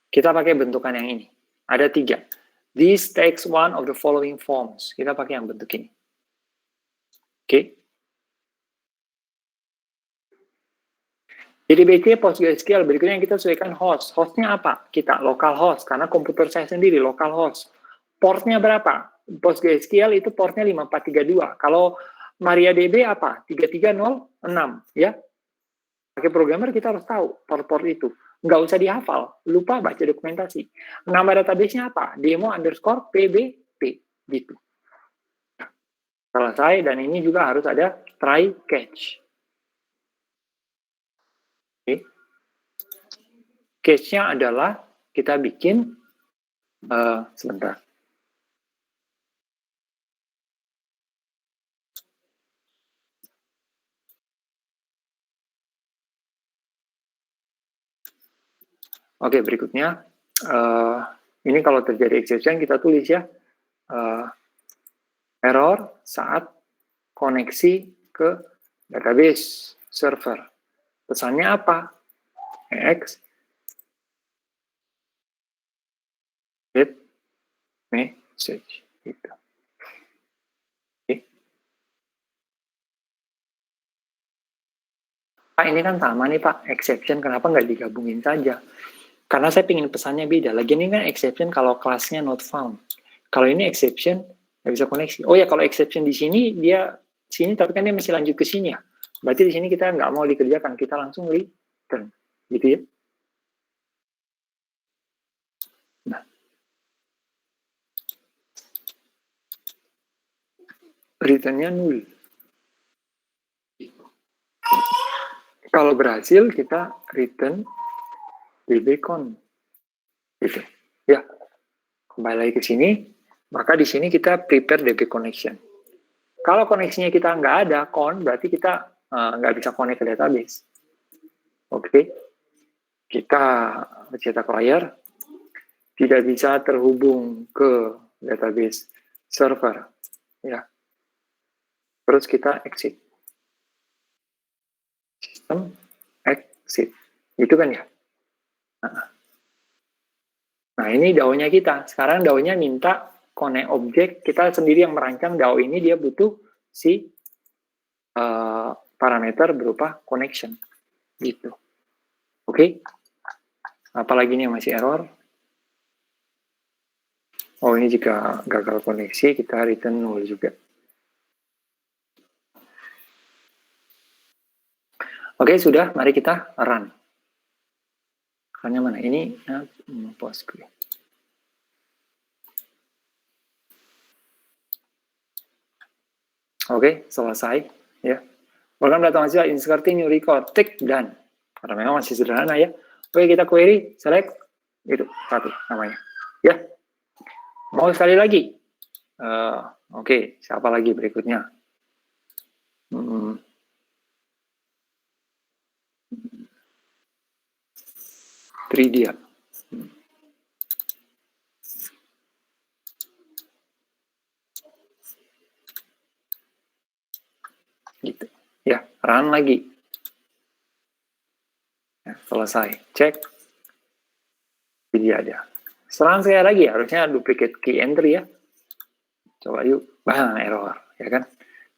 Kita pakai bentukan yang ini. Ada 3. This takes one of the following forms. Kita pakai yang bentuk ini. Oke. JDBC PostgreSQL berikutnya yang kita sesuaikan host. Hostnya apa? Kita local host, karena komputer saya sendiri local host. Portnya berapa? PostgreSQL itu portnya 5432. Kalau MariaDB apa? 3306. Ya. Pakai programmer kita harus tahu port-port itu. Nggak usah dihafal, lupa baca dokumentasi. Nama database-nya apa? Demo_PBP. Gitu. Selesai, dan ini juga harus ada try catch. Oke. Catch-nya adalah kita bikin, sebentar. Oke, berikutnya. Ini kalau terjadi exception, kita tulis ya. Error saat koneksi ke database server. Pesannya apa? X get message. Gitu. Oke. Pak, ini kan sama nih Pak, exception. Kenapa nggak digabungin saja? Karena saya ingin pesannya beda. Lagi ini kan exception kalau kelasnya not found. Kalau ini exception, nggak bisa koneksi. Oh ya, kalau exception di sini, dia sini tapi kan dia masih lanjut ke sini ya. Berarti di sini kita nggak mau dikerjakan, kita langsung return. Gitu ya. Nah. Returnnya 0. Kalau berhasil, kita return dbcon. Gitu. Ya. Kembali lagi ke sini, maka di sini kita prepare DB connection. Kalau koneksinya kita nggak ada, berarti kita nggak bisa connect ke database. Oke. Kita cetak layar, tidak bisa terhubung ke database server. Ya. Terus kita exit. Sistem exit. Gitu kan ya? Nah, ini DAO-nya kita. Sekarang DAO-nya minta connect objek. Kita sendiri yang merancang DAO ini, dia butuh si parameter berupa connection. Gitu. Oke? Apalagi ini yang masih error. Oh, ini jika gagal koneksi, kita return 0 juga. Oke, sudah. Mari kita run. Runnya mana? Ini Postgre. Oke, selesai. Ya. Program data mahasiswa inserting new record. Tick done. Karena memang masih sederhana ya. Oke, kita query, select. Itu, satu namanya. Ya. Mau sekali lagi? Oke, siapa lagi berikutnya? Tridia. Gitu. Ya, run lagi. Ya, selesai. Cek. Jadi ada. Serang sekali lagi, harusnya duplicate key entry ya. Coba yuk. Error. Ya kan?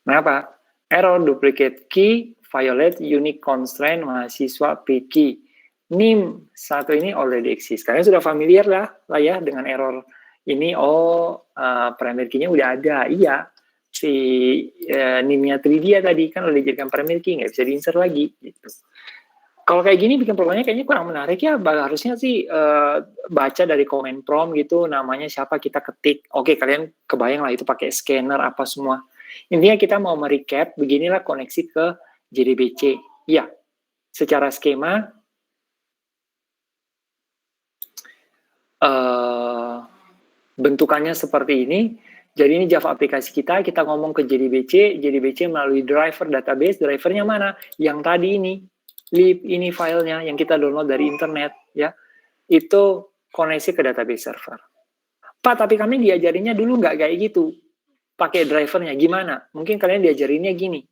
Kenapa? Error duplicate key, violate unique constraint mahasiswa p-key. NIM satu ini already exist. Kalian sudah familiar lah ya dengan error ini. Primary key-nya udah ada. Iya. Si NIM-nya Tridia tadi kan udah dijadikan primary key, nggak bisa di-insert lagi. Gitu. Kalau kayak gini bikin problemnya kayaknya kurang menarik ya. Harusnya sih baca dari command prompt gitu, namanya siapa kita ketik. Oke, kalian kebayang lah itu pakai scanner apa semua. Intinya kita mau merecap, beginilah koneksi ke JDBC. Ya, secara skema, bentukannya seperti ini. Jadi ini Java aplikasi kita ngomong ke JDBC melalui driver database. Drivernya mana? Yang tadi ini. Lib ini filenya yang kita download dari internet. Ya, itu koneksi ke database server. Pak, tapi kami diajarinnya dulu nggak kayak gitu. Pakai drivernya, gimana? Mungkin kalian diajarinnya gini.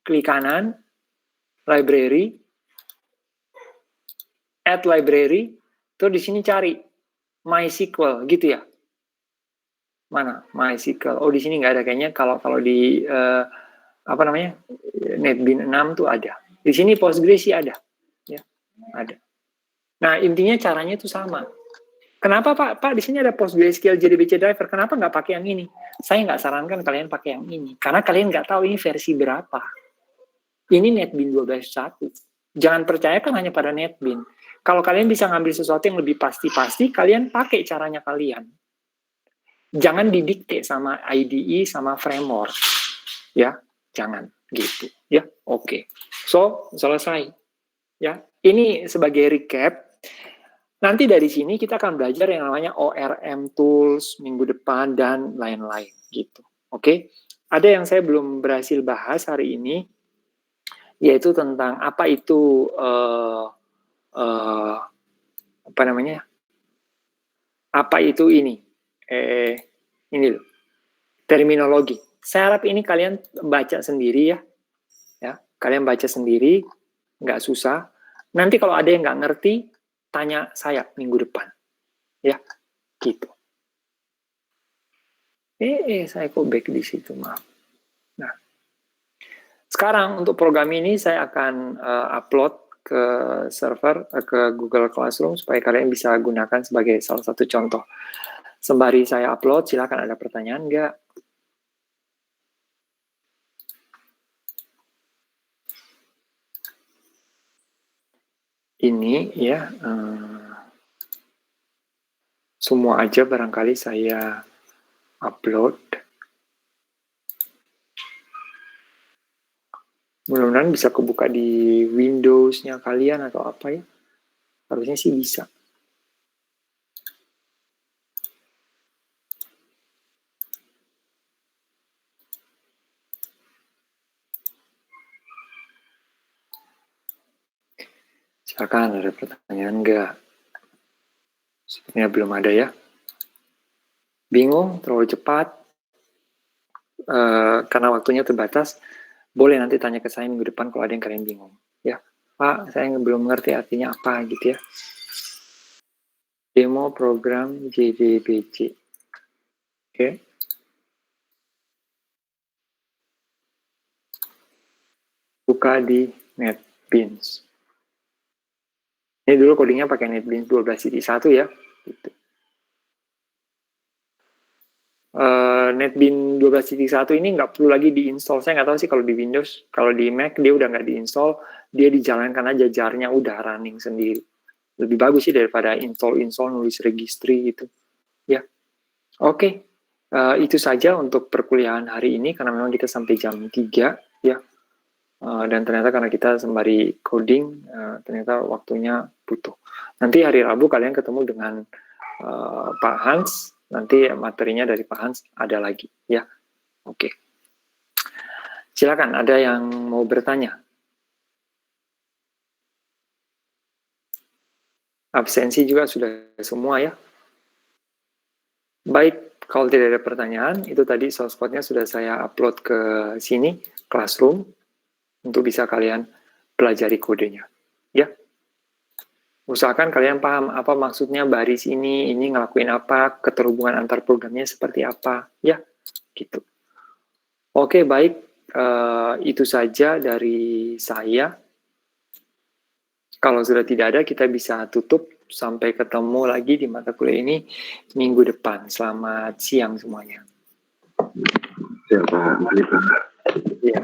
Klik kanan, library, add library, terus di sini cari MySQL, gitu ya? Mana? MySQL. Oh, di sini nggak ada kayaknya. Kalau di NetBeans 6 tuh ada. Di sini Postgre sih ada. Ya, ada. Nah, intinya caranya itu sama. Kenapa Pak di sini ada PostgreSQL JDBC driver? Kenapa nggak pakai yang ini? Saya nggak sarankan kalian pakai yang ini. Karena kalian nggak tahu ini versi berapa. Ini NetBeans 12.1. Jangan percayakan hanya pada NetBeans. Kalau kalian bisa ngambil sesuatu yang lebih pasti-pasti, kalian pakai caranya kalian. Jangan didikte sama IDE, sama framework. Ya, jangan gitu. Ya, oke. So, selesai. Ya, ini sebagai recap. Nanti dari sini kita akan belajar yang namanya ORM tools minggu depan dan lain-lain gitu. Oke. Ada yang saya belum berhasil bahas hari ini, yaitu tentang apa itu apa namanya? Apa itu ini? Ini loh, terminologi. Saya harap ini kalian baca sendiri ya. Kalian baca sendiri, nggak susah. Nanti kalau ada yang nggak ngerti, tanya saya minggu depan. Ya, gitu. Saya kok back di situ, maaf. Nah, sekarang untuk program ini saya akan upload ke server, ke Google Classroom, supaya kalian bisa gunakan sebagai salah satu contoh. Sembari saya upload, silakan ada pertanyaan nggak? Ini ya, semua aja barangkali saya upload. Mudah-mudahan bisa kebuka di Windows-nya kalian atau apa ya. Harusnya sih bisa. Silakan, ada pertanyaan nggak? Sepertinya belum ada ya. Bingung, terlalu cepat, karena waktunya terbatas, boleh nanti tanya ke saya minggu depan kalau ada yang kalian bingung. Ya, Pak, saya belum ngerti artinya apa gitu ya. Demo program JDBC. Oke. Buka di NetBeans. Ini dulu codingnya pakai NetBeans 12.1 ya. Gitu. NetBeans 12.1 ini nggak perlu lagi diinstall. Saya nggak tahu sih kalau di Windows, kalau di Mac dia udah nggak diinstall, dia dijalankan aja, jarnya udah running sendiri. Lebih bagus sih daripada install nulis registry gitu. Ya, oke. Itu saja untuk perkuliahan hari ini karena memang kita sampai jam 3 ya. Dan ternyata karena kita sembari coding, ternyata waktunya butuh. Nanti hari Rabu kalian ketemu dengan Pak Hans. Nanti materinya dari Pak Hans ada lagi ya. Oke. Silakan, ada yang mau bertanya? Absensi juga sudah semua ya. Baik, kalau tidak ada pertanyaan, itu tadi source code-nya sudah saya upload ke sini, Classroom, untuk bisa kalian pelajari kodenya. Ya. Usahakan kalian paham apa maksudnya baris ini ngelakuin apa, keterhubungan antar programnya seperti apa, ya, gitu. Oke, baik, itu saja dari saya. Kalau sudah tidak ada, kita bisa tutup. Sampai ketemu lagi di mata kuliah ini minggu depan. Selamat siang semuanya. Ya Pak, mari Pak. Ya.